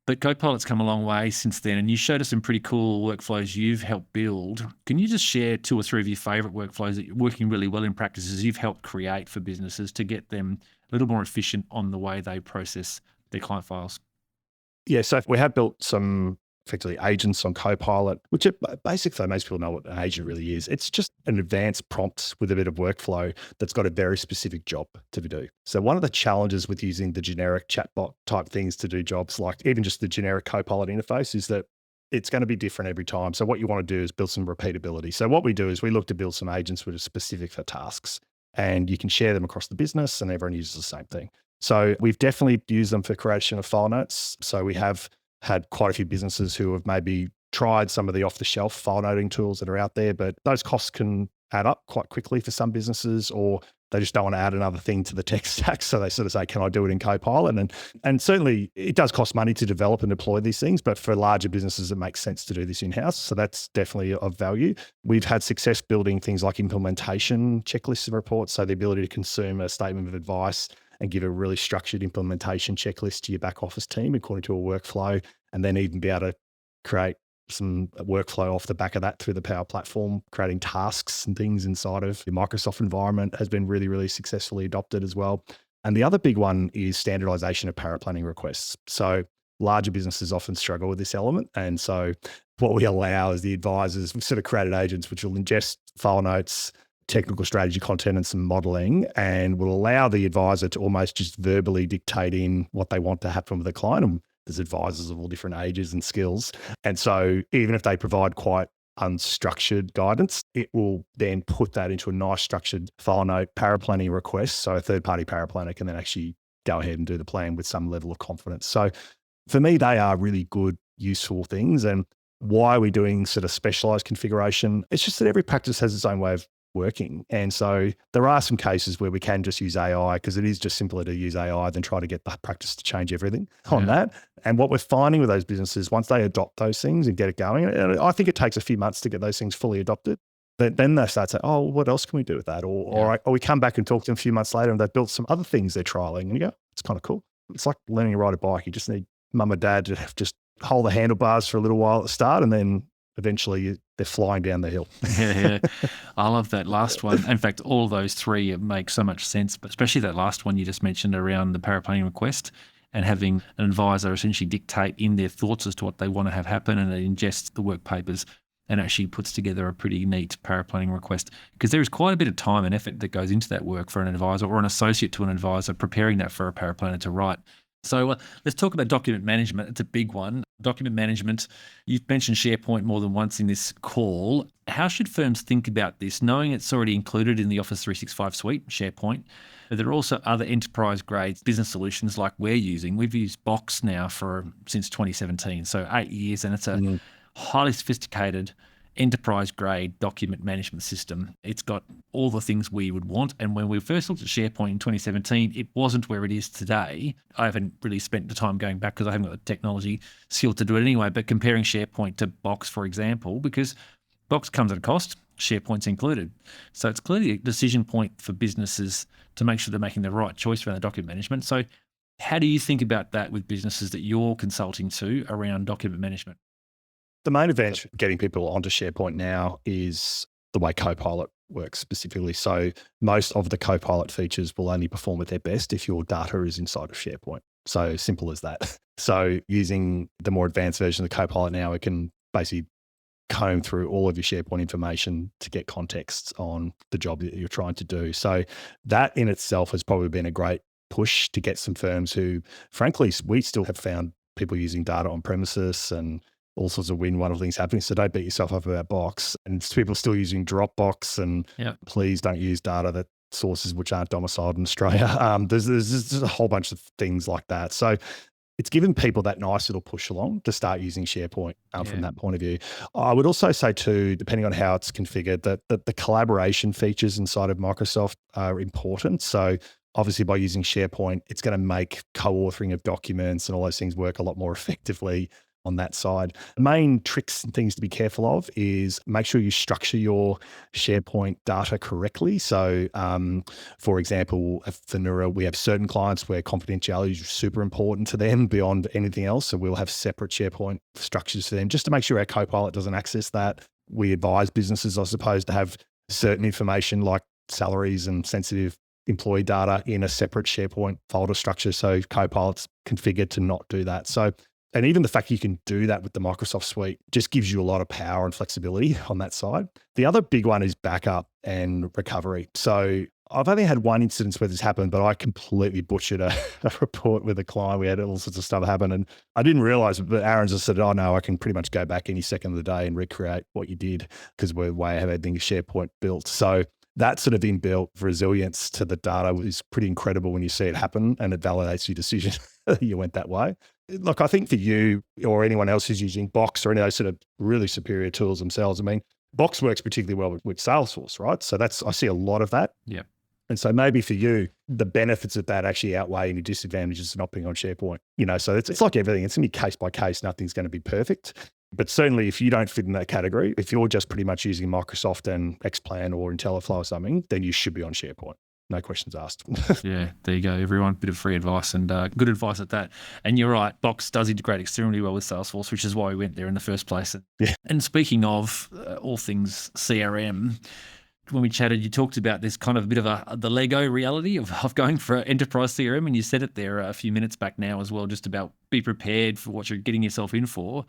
[SPEAKER 1] But Copilot's come a long way since then, and you showed us some pretty cool workflows you've helped build. Can you just share 2 or 3 of your favourite workflows that you're working really well in practices you've helped create for businesses to get them a little more efficient on the way they process their client files?
[SPEAKER 2] Yeah, so we have built some effectively agents on Copilot, which are basically, most people know what an agent really is. It's just an advanced prompt with a bit of workflow that's got a very specific job to do. So one of the challenges with using the generic chatbot type things to do jobs, like even just the generic Copilot interface, is that it's going to be different every time. So what you want to do is build some repeatability. So what we do is we look to build some agents which are specific for tasks, and you can share them across the business and everyone uses the same thing. So we've definitely used them for creation of file notes. So we have had quite a few businesses who have maybe tried some of the off-the-shelf file noting tools that are out there, but those costs can add up quite quickly for some businesses, or they just don't want to add another thing to the tech stack. So they sort of say, can I do it in Copilot? And certainly it does cost money to develop and deploy these things, but for larger businesses, it makes sense to do this in-house. So that's definitely of value. We've had success building things like implementation checklists and reports. So the ability to consume a statement of advice and give a really structured implementation checklist to your back office team according to a workflow, and then even be able to create some workflow off the back of that through the Power Platform, creating tasks and things inside of the Microsoft environment has been really, really successfully adopted as well. And the other big one is standardization of power planning requests. So larger businesses often struggle with this element. And so what we allow is the advisors, we've sort of created agents which will ingest file notes, technical strategy content and some modeling, and will allow the advisor to almost just verbally dictate in what they want to happen with the client. And there's advisors of all different ages and skills. And so even if they provide quite unstructured guidance, it will then put that into a nice structured file note paraplanning request. So a third-party paraplanner can then actually go ahead and do the plan with some level of confidence. So for me, they are really good, useful things. And why are we doing sort of specialized configuration? It's just that every practice has its own way of working. And so there are some cases where we can just use AI, because it is just simpler to use AI than try to get the practice to change everything on that. And what we're finding with those businesses, once they adopt those things and get it going, and I think it takes a few months to get those things fully adopted, then they start saying, oh, what else can we do with that? Or we come back and talk to them a few months later and they've built some other things they're trialing, and you go, it's kind of cool. It's like learning to ride a bike. You just need mum and dad to just hold the handlebars for a little while at the start, and then eventually they're flying down the hill.
[SPEAKER 1] Yeah. I love that last one. In fact, all those 3 make so much sense, but especially that last one you just mentioned around the paraplanning request and having an advisor essentially dictate in their thoughts as to what they want to have happen, and it ingests the work papers and actually puts together a pretty neat paraplanning request, because there is quite a bit of time and effort that goes into that work for an advisor or an associate to an advisor preparing that for a paraplanner to write. So let's talk about document management. It's a big one. Document management, you've mentioned SharePoint more than once in this call. How should firms think about this, knowing it's already included in the Office 365 suite, SharePoint? But there are also other enterprise-grade business solutions like we're using. We've used Box now since 2017, so 8 years, and it's a highly sophisticated enterprise-grade document management system. It's got all the things we would want. And when we first looked at SharePoint in 2017, it wasn't where it is today. I haven't really spent the time going back because I haven't got the technology skill to do it anyway, but comparing SharePoint to Box, for example, because Box comes at a cost, SharePoint's included. So it's clearly a decision point for businesses to make sure they're making the right choice around the document management. So how do you think about that with businesses that you're consulting to around document management?
[SPEAKER 2] The main advantage of getting people onto SharePoint now is the way Copilot works specifically. So most of the Copilot features will only perform at their best if your data is inside of SharePoint. So simple as that. So using the more advanced version of the Copilot now, it can basically comb through all of your SharePoint information to get context on the job that you're trying to do. So that in itself has probably been a great push to get some firms who, frankly, we still have found people using data on premises and all sorts of wonderful things happening. So don't beat yourself up about Box. And people still using Dropbox, and please don't use data that sources which aren't domiciled in Australia. There's a whole bunch of things like that. So it's given people that nice little push along to start using SharePoint from
[SPEAKER 1] Yeah.
[SPEAKER 2] that point of view. I would also say too, depending on how it's configured, that the collaboration features inside of Microsoft are important. So obviously by using SharePoint, it's going to make co-authoring of documents and all those things work a lot more effectively on that side. The main tricks and things to be careful of is make sure you structure your SharePoint data correctly. So, for example, at Finura, we have certain clients where confidentiality is super important to them beyond anything else. So we'll have separate SharePoint structures for them just to make sure our Copilot doesn't access that. We advise businesses, I suppose, to have certain information like salaries and sensitive employee data in a separate SharePoint folder structure. So Copilot's configured to not do that. So, and even the fact you can do that with the Microsoft suite just gives you a lot of power and flexibility on that side. The other big one is backup and recovery. So I've only had one instance where this happened, but I completely butchered a report with a client. We had all sorts of stuff happen and I didn't realize it, but Aaron just said, oh no, I can pretty much go back any second of the day and recreate what you did because we're way ahead of everything SharePoint built. So that sort of inbuilt resilience to the data is pretty incredible when you see it happen and it validates your decision that you went that way. Look, I think for you or anyone else who's using Box or any of those sort of really superior tools themselves, I mean, Box works particularly well with Salesforce, right? So I see a lot of that.
[SPEAKER 1] Yeah.
[SPEAKER 2] And so maybe for you, the benefits of that actually outweigh any disadvantages of not being on SharePoint. So it's like everything. It's going to be case by case. Nothing's going to be perfect. But certainly if you don't fit in that category, if you're just pretty much using Microsoft and Xplan or IntelliFlow or something, then you should be on SharePoint. No questions asked.
[SPEAKER 1] Yeah, there you go, everyone. Bit of free advice and good advice at that. And you're right, Box does integrate extremely well with Salesforce, which is why we went there in the first place.
[SPEAKER 2] Yeah.
[SPEAKER 1] And speaking of all things CRM, when we chatted, you talked about this kind of a bit of the Lego reality of going for enterprise CRM, and you said it there a few minutes back now as well, just about be prepared for what you're getting yourself in for.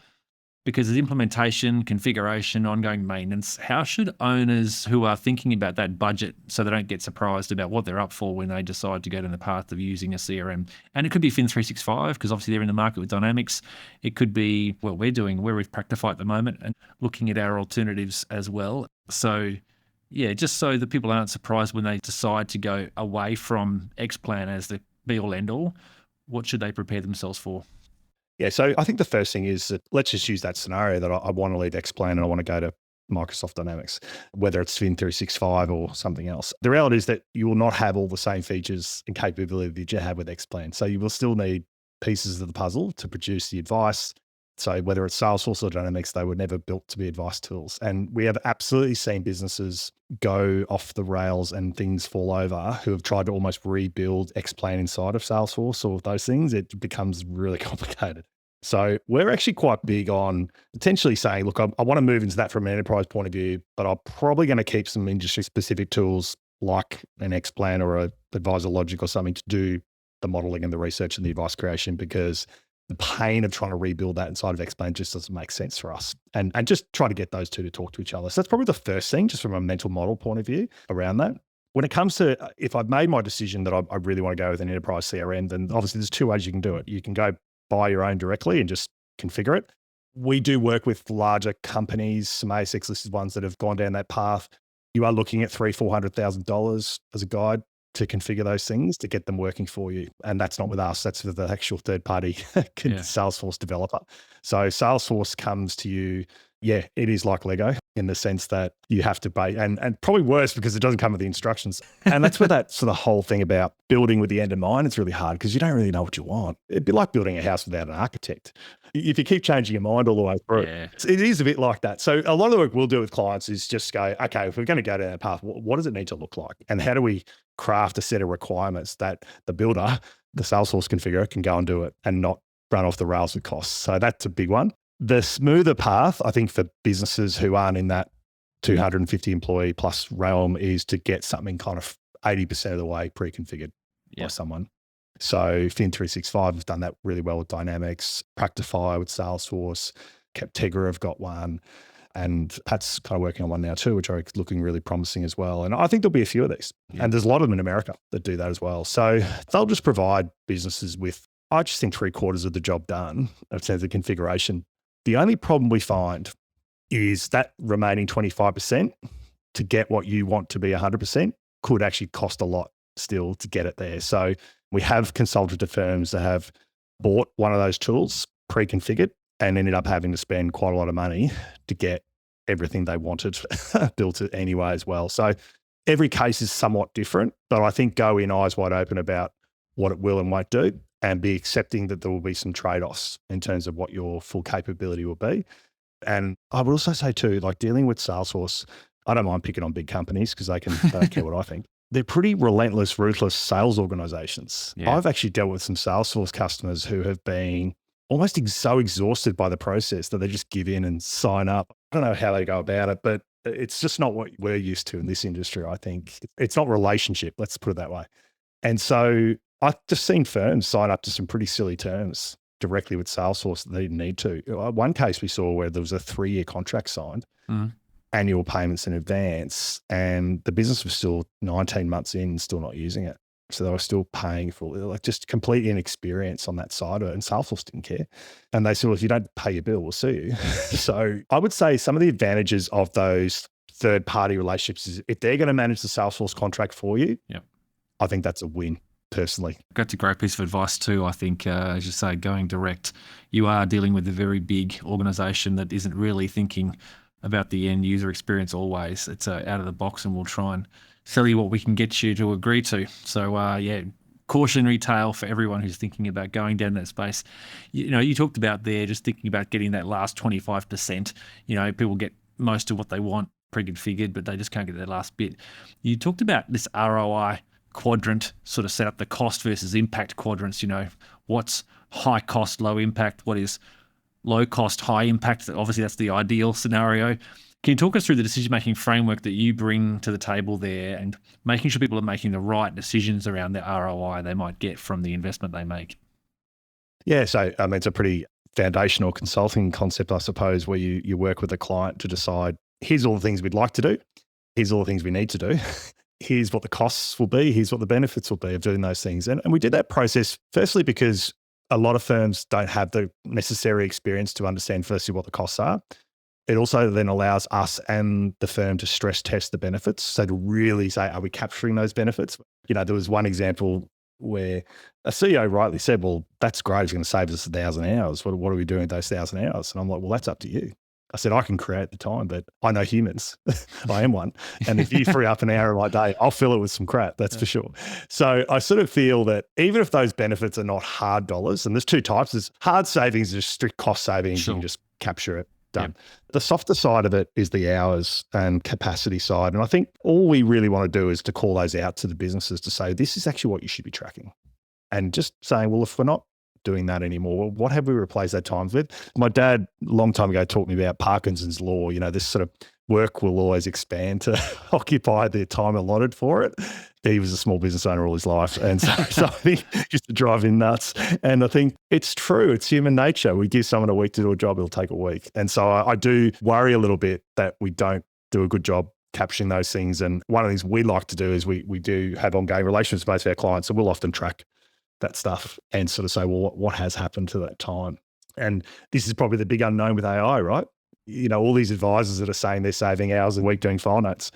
[SPEAKER 1] Because there's implementation, configuration, ongoing maintenance. How should owners who are thinking about that budget so they don't get surprised about what they're up for when they decide to go down the path of using a CRM? And it could be Fin365 because obviously they're in the market with Dynamics. It could be what we're with Practify at the moment and looking at our alternatives as well. So yeah, just so that people aren't surprised when they decide to go away from Xplan as the be-all end-all, what should they prepare themselves for?
[SPEAKER 2] Yeah, so I think the first thing is that let's just use that scenario that I want to leave Xplan and I want to go to Microsoft Dynamics, whether it's Fin365 or something else. The reality is that you will not have all the same features and capability that you have with Xplan. So you will still need pieces of the puzzle to produce the advice. So whether it's Salesforce or Dynamics, they were never built to be advice tools. And we have absolutely seen businesses go off the rails and things fall over who have tried to almost rebuild Xplan inside of Salesforce or those things. It becomes really complicated. So we're actually quite big on potentially saying, look, I want to move into that from an enterprise point of view, but I'm probably going to keep some industry specific tools like an Xplan or a Advisor Logic or something to do the modeling and the research and the advice creation because the pain of trying to rebuild that inside of Xplan just doesn't make sense for us. And just try to get those two to talk to each other. So that's probably the first thing, just from a mental model point of view around that. When it comes to, if I've made my decision that I really want to go with an enterprise CRM, then obviously there's two ways you can do it. You can go buy your own directly and just configure it. We do work with larger companies, some ASX listed ones that have gone down that path. You are looking at $300,000-$400,000 as a guide to configure those things to get them working for you. And that's not with us. That's with the actual third-party Salesforce developer. So Salesforce comes to you, yeah, it is like Lego in the sense that you have to pay, and probably worse because it doesn't come with the instructions. And that's where that sort of whole thing about building with the end in mind, it's really hard because you don't really know what you want. It'd be like building a house without an architect. If you keep changing your mind all the way through, it is a bit like that. So a lot of the work we'll do with clients is just go, okay, if we're going to go down that path, what does it need to look like? And how do we craft a set of requirements that the builder, the Salesforce configurer, can go and do it and not run off the rails with costs? So that's a big one. The smoother path, I think, for businesses who aren't in that 250 employee plus realm is to get something kind of 80% of the way pre-configured by someone. So Fin365 have done that really well with Dynamics, Practify with Salesforce, Captegra have got one, and Pat's kind of working on one now too, which are looking really promising as well. And I think there'll be a few of these. And there's a lot of them in America that do that as well. So they'll just provide businesses with, I just think, 3/4 of the job done in terms of configuration. The only problem we find is that remaining 25% to get what you want to be 100% could actually cost a lot still to get it there. So we have consultative firms that have bought one of those tools pre-configured and ended up having to spend quite a lot of money to get everything they wanted built anyway as well. So every case is somewhat different, but I think go in eyes wide open about what it will and won't do, and be accepting that there will be some trade-offs in terms of what your full capability will be. And I would also say too, like dealing with Salesforce, I don't mind picking on big companies because they don't care what I think. They're pretty relentless, ruthless sales organizations.
[SPEAKER 1] Yeah.
[SPEAKER 2] I've actually dealt with some Salesforce customers who have been almost so exhausted by the process that they just give in and sign up. I don't know how they go about it, but it's just not what we're used to in this industry, I think. It's not relationship, let's put it that way. And so I've just seen firms sign up to some pretty silly terms directly with Salesforce that they didn't need to. One case we saw where there was a 3-year contract signed, annual payments in advance, and the business was still 19 months in, still not using it. So they were still paying for like just complete inexperience on that side of it. And Salesforce didn't care. And they said, well, if you don't pay your bill, we'll sue you. So I would say some of the advantages of those third-party relationships is if they're going to manage the Salesforce contract for you, I think that's a win. Personally,
[SPEAKER 1] that's a great piece of advice too. I think, as you say, going direct, you are dealing with a very big organisation that isn't really thinking about the end user experience always. It's out of the box, and we'll try and sell you what we can get you to agree to. So, cautionary tale for everyone who's thinking about going down that space. You talked about there just thinking about getting that last 25%. People get most of what they want pre-configured, but they just can't get that last bit. You talked about this ROI quadrant, sort of set up the cost versus impact quadrants. What's high cost, low impact? What is low cost, high impact? Obviously, that's the ideal scenario. Can you talk us through the decision-making framework that you bring to the table there and making sure people are making the right decisions around the ROI they might get from the investment they make?
[SPEAKER 2] Yeah, so it's a pretty foundational consulting concept, I suppose, where you work with a client to decide, here's all the things we'd like to do, here's all the things we need to do. Here's what the costs will be, here's what the benefits will be of doing those things. And we did that process firstly because a lot of firms don't have the necessary experience to understand firstly what the costs are. It also then allows us and the firm to stress test the benefits. So to really say, are we capturing those benefits? There was one example where a CEO rightly said, well, that's great, it's going to save us 1,000 hours. What are we doing with those 1,000 hours? And I'm like, well, that's up to you. I said, I can create the time, but I know humans. I am one. And if you free up an hour of my day, I'll fill it with some crap, that's for sure. So I sort of feel that even if those benefits are not hard dollars, and there's two types, there's hard savings, there's strict cost savings, sure. You can just capture it, done. Yep. The softer side of it is the hours and capacity side. And I think all we really want to do is to call those out to the businesses to say, this is actually what you should be tracking. And just saying, well, if we're not doing that anymore, what have we replaced that times with? My dad, a long time ago, taught me about Parkinson's law. This sort of work will always expand to occupy the time allotted for it. He was a small business owner all his life. And so I think it used to drive him nuts. And I think it's true. It's human nature. We give someone a week to do a job, it'll take a week. And so I do worry a little bit that we don't do a good job capturing those things. And one of the things we like to do is we do have ongoing relations with most of our clients. So we'll often track that stuff and sort of say, well, what has happened to that time? And this is probably the big unknown with AI, right? All these advisors that are saying they're saving hours a week doing file notes.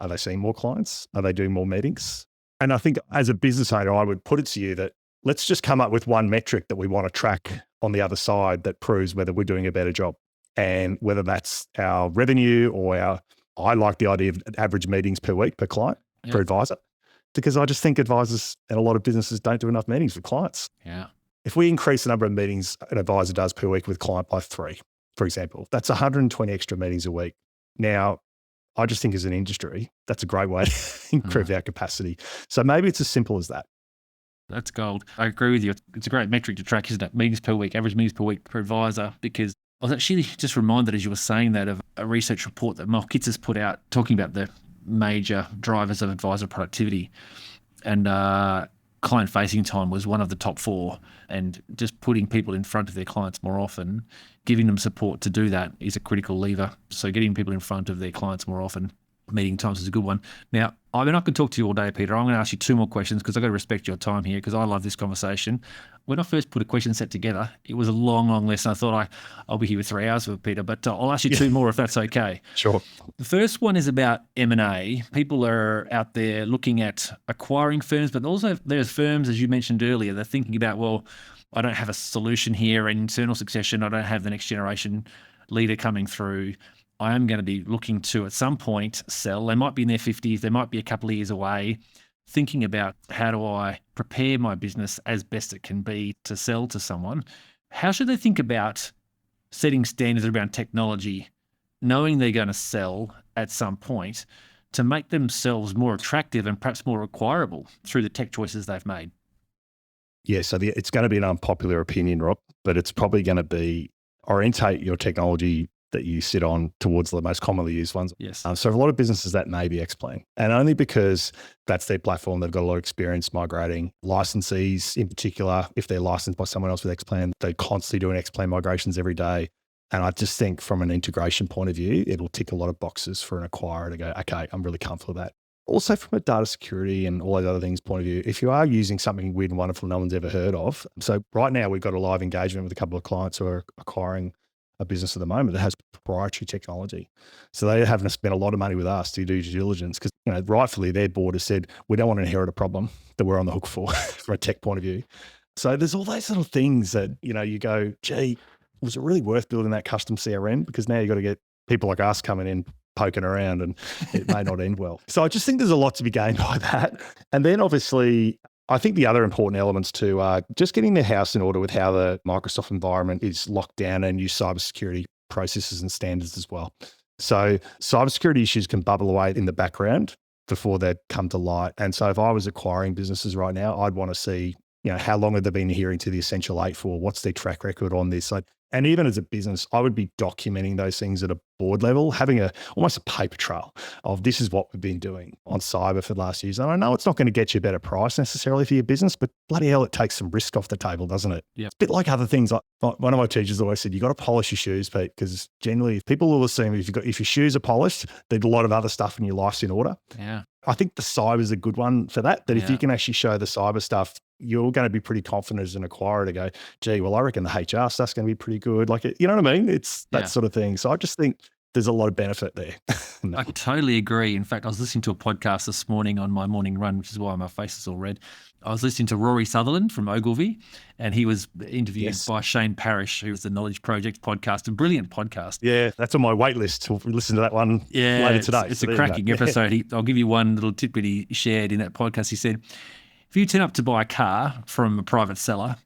[SPEAKER 2] Are they seeing more clients? Are they doing more meetings? And I think as a business owner, I would put it to you that let's just come up with one metric that we want to track on the other side that proves whether we're doing a better job. And whether that's our revenue or I like the idea of average meetings per week per client, per advisor. Because I just think advisors and a lot of businesses don't do enough meetings with clients.
[SPEAKER 1] Yeah.
[SPEAKER 2] If we increase the number of meetings an advisor does per week with client by 3, for example, that's 120 extra meetings a week. Now, I just think as an industry, that's a great way to improve our capacity. So maybe it's as simple as that.
[SPEAKER 1] That's gold. I agree with you. It's a great metric to track, isn't it? Meetings per week, average meetings per week per advisor, because I was actually just reminded as you were saying that of a research report that Mark Kitts has put out talking about the major drivers of advisor productivity, and client-facing time was one of the top 4, and just putting people in front of their clients more often, giving them support to do that is a critical lever. So getting people in front of their clients more often, meeting times is a good one. Now, I could talk to you all day, Peter. I'm going to ask you 2 more questions because I've got to respect your time here because I love this conversation. When I first put a question set together, it was a long, long list. And I thought I'll be here with 3 hours with Peter, but I'll ask you 2 more if that's okay.
[SPEAKER 2] Sure.
[SPEAKER 1] The first one is about M&A. People are out there looking at acquiring firms, but also there's firms, as you mentioned earlier, they're thinking about, well, I don't have a solution here in internal succession. I don't have the next generation leader coming through. I am going to be looking to, at some point, sell. They might be in their 50s. They might be a couple of years away, thinking about how do I prepare my business as best it can be to sell to someone. How should they think about setting standards around technology, knowing they're going to sell at some point, to make themselves more attractive and perhaps more acquirable through the tech choices they've made?
[SPEAKER 2] Yeah, so it's going to be an unpopular opinion, Rob, but it's probably going to be orientate your technology that you sit on towards the most commonly used ones.
[SPEAKER 1] Yes.
[SPEAKER 2] So for a lot of businesses, that may be Xplan, and only because that's their platform. They've got a lot of experience migrating. Licensees in particular, if they're licensed by someone else with Xplan, they're constantly doing Xplan migrations every day. And I just think from an integration point of view, it'll tick a lot of boxes for an acquirer to go, okay, I'm really comfortable with that. Also from a data security and all those other things point of view, if you are using something weird and wonderful no one's ever heard of. So right now we've got a live engagement with a couple of clients who are acquiring a business at the moment that has proprietary technology. So they having to spend a lot of money with us to do due diligence because, rightfully their board has said, we don't want to inherit a problem that we're on the hook for from a tech point of view. So there's all those little things that, you go, gee, was it really worth building that custom CRM? Because now you've got to get people like us coming in, poking around, and it may not end well. So I just think there's a lot to be gained by that. And then obviously, I think the other important elements too are just getting their house in order with how the Microsoft environment is locked down and use cybersecurity processes and standards as well. So cybersecurity issues can bubble away in the background before they come to light. And so if I was acquiring businesses right now, I'd want to see, how long have they been adhering to the Essential 8 for? What's their track record on this? And even as a business, I would be documenting those things at a board level, having almost a paper trail of this is what we've been doing on cyber for the last years. And I know it's not going to get you a better price necessarily for your business, but bloody hell, it takes some risk off the table, doesn't it?
[SPEAKER 1] Yeah.
[SPEAKER 2] It's a bit like other things. Like one of my teachers always said, you got to polish your shoes, Pete, because generally people will assume if your shoes are polished, there's a lot of other stuff in your life's in order.
[SPEAKER 1] Yeah.
[SPEAKER 2] I think the cyber is a good one for that if you can actually show the cyber stuff, you're going to be pretty confident as an acquirer to go, gee, well, I reckon the HR stuff's going to be pretty good. You know what I mean? It's that sort of thing. So I just think there's a lot of benefit there.
[SPEAKER 1] I totally agree. In fact, I was listening to a podcast this morning on my morning run, which is why my face is all red. I was listening to Rory Sutherland from Ogilvy, and he was interviewed by Shane Parrish, who was the Knowledge Project podcast, a brilliant podcast.
[SPEAKER 2] Yeah, that's on my wait list. We'll listen to that one later today.
[SPEAKER 1] It's a cracking episode. I'll give you one little tidbit he shared in that podcast. He said, if you turn up to buy a car from a private seller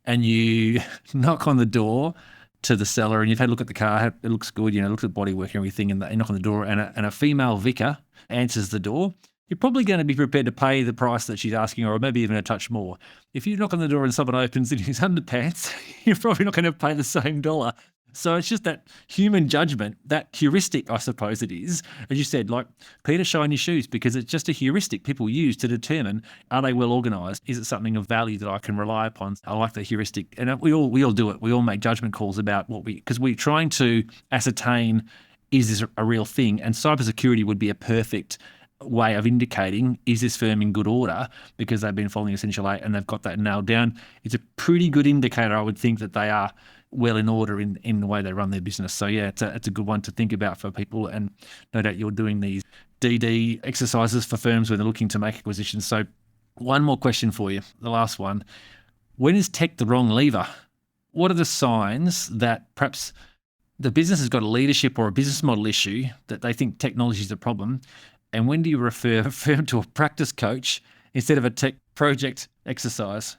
[SPEAKER 1] and you knock on the door to the seller and you've had a look at the car, it looks good, look at the bodywork and everything, and you knock on the door and a female vicar answers the door, you're probably going to be prepared to pay the price that she's asking, or maybe even a touch more. If you knock on the door and someone opens in his underpants, you're probably not going to pay the same dollar. So it's just that human judgment, that heuristic, I suppose it is, as you said, like Peter, shine your shoes, because it's just a heuristic people use to determine, are they well organised? Is it something of value that I can rely upon? I like the heuristic. And we all do it. We all make judgment calls about because we're trying to ascertain, is this a real thing? And cybersecurity would be a perfect way of indicating, is this firm in good order, because they've been following Essential 8 and they've got that nailed down. It's a pretty good indicator, I would think, that they are well in order in the way they run their business. So yeah, it's a good one to think about for people. And no doubt you're doing these DD exercises for firms when they're looking to make acquisitions. So one more question for you, the last one. When is tech the wrong lever? What are the signs that perhaps the business has got a leadership or a business model issue that they think technology is a problem? And when do you refer a firm to a practice coach instead of a tech project exercise?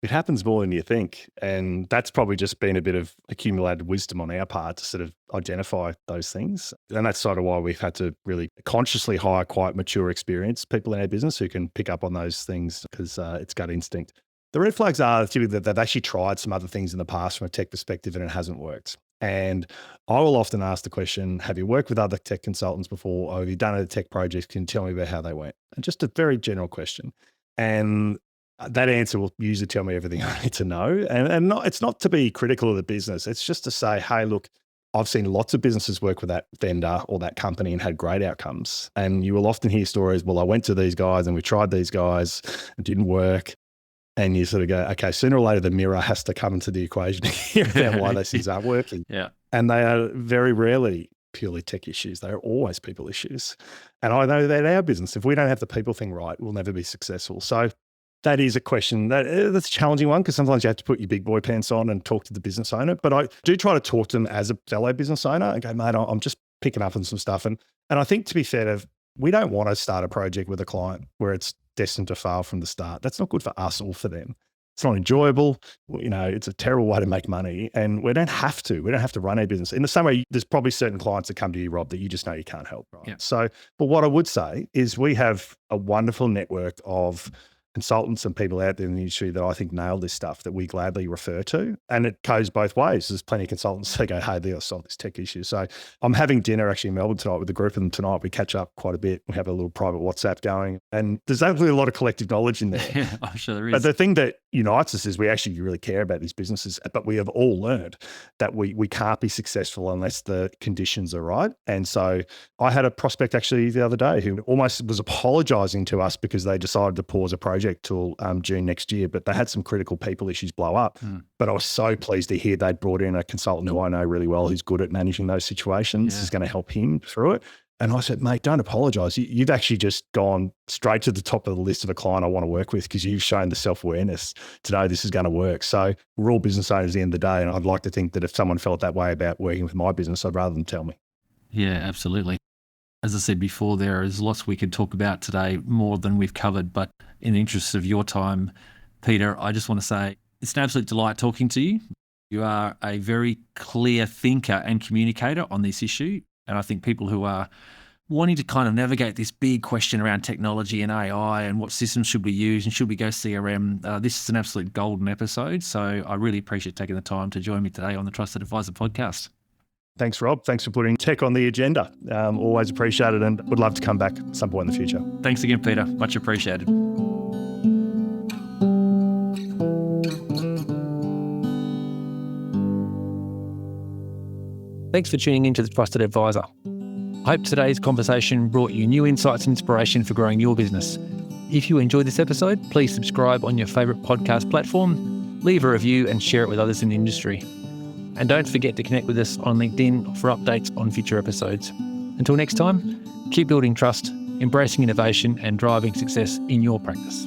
[SPEAKER 2] It happens more than you think. And that's probably just been a bit of accumulated wisdom on our part to sort of identify those things. And that's sort of why we've had to really consciously hire quite mature, experienced people in our business who can pick up on those things because it's gut instinct. The red flags are typically that they've actually tried some other things in the past from a tech perspective and it hasn't worked. And I will often ask the question, have you worked with other tech consultants before, or have you done a tech project? Can you tell me about how they went? And just a very general question. And that answer will usually tell me everything I need to know. And it's not to be critical of the business. It's just to say, hey, look, I've seen lots of businesses work with that vendor or that company and had great outcomes. And you will often hear stories, well, I went to these guys and we tried these guys, it didn't work. And you sort of go, okay, sooner or later, the mirror has to come into the equation here about why those things aren't working.
[SPEAKER 1] Yeah.
[SPEAKER 2] And they are very rarely purely tech issues. They are always people issues. And I know that our business, if we don't have the people thing right, we'll never be successful. So That is a question that's a challenging one, because sometimes you have to put your big boy pants on and talk to the business owner. But I do try to talk to them as a fellow business owner and go, mate, I'm just picking up on some stuff. And I think, to be fair, we don't want to start a project with a client where it's destined to fail from the start. That's not good for us or for them. It's not enjoyable. It's a terrible way to make money, and we don't have to. We don't have to run our business. In the same way, there's probably certain clients that come to you, Rob, that you just know you can't help, right?
[SPEAKER 1] Yeah.
[SPEAKER 2] So, but what I would say is we have a wonderful network of consultants and people out there in the industry that I think nail this stuff, that we gladly refer to. And it goes both ways. There's plenty of consultants that go, hey, they'll solve this tech issue. So I'm having dinner actually in Melbourne tonight with a group of them tonight. We catch up quite a bit. We have a little private WhatsApp going, and there's actually a lot of collective knowledge in there.
[SPEAKER 1] Yeah, I'm sure there is.
[SPEAKER 2] But the thing that unites us is we actually really care about these businesses, but we have all learned that we can't be successful unless the conditions are right. And so I had a prospect actually the other day who almost was apologizing to us because they decided to pause a project till June next year, but they had some critical people issues blow up. But I was so pleased to hear they'd brought in a consultant who I know really well, who's good at managing those situations. This is going to help him through it. And I said, mate, don't apologize. You've actually just gone straight to the top of the list of a client I want to work with, because you've shown the self-awareness to know this is going to work. So we're all business owners at the end of the day. And I'd like to think that if someone felt that way about working with my business, I'd rather them tell me.
[SPEAKER 1] Yeah, absolutely. As I said before, there is lots we could talk about today, more than we've covered. But in the interest of your time, Peter, I just want to say it's an absolute delight talking to you. You are a very clear thinker and communicator on this issue. And I think people who are wanting to kind of navigate this big question around technology and AI and what systems should we use and should we go CRM, this is an absolute golden episode. So I really appreciate taking the time to join me today on the Trusted Advisor podcast.
[SPEAKER 2] Thanks, Rob. Thanks for putting tech on the agenda. Always appreciate it, and would love to come back at some point in the future.
[SPEAKER 1] Thanks again, Peter. Much appreciated. Thanks for tuning into the Trusted Advisor. I hope today's conversation brought you new insights and inspiration for growing your business. If you enjoyed this episode, please subscribe on your favourite podcast platform, leave a review and share it with others in the industry. And don't forget to connect with us on LinkedIn for updates on future episodes. Until next time, keep building trust, embracing innovation and driving success in your practice.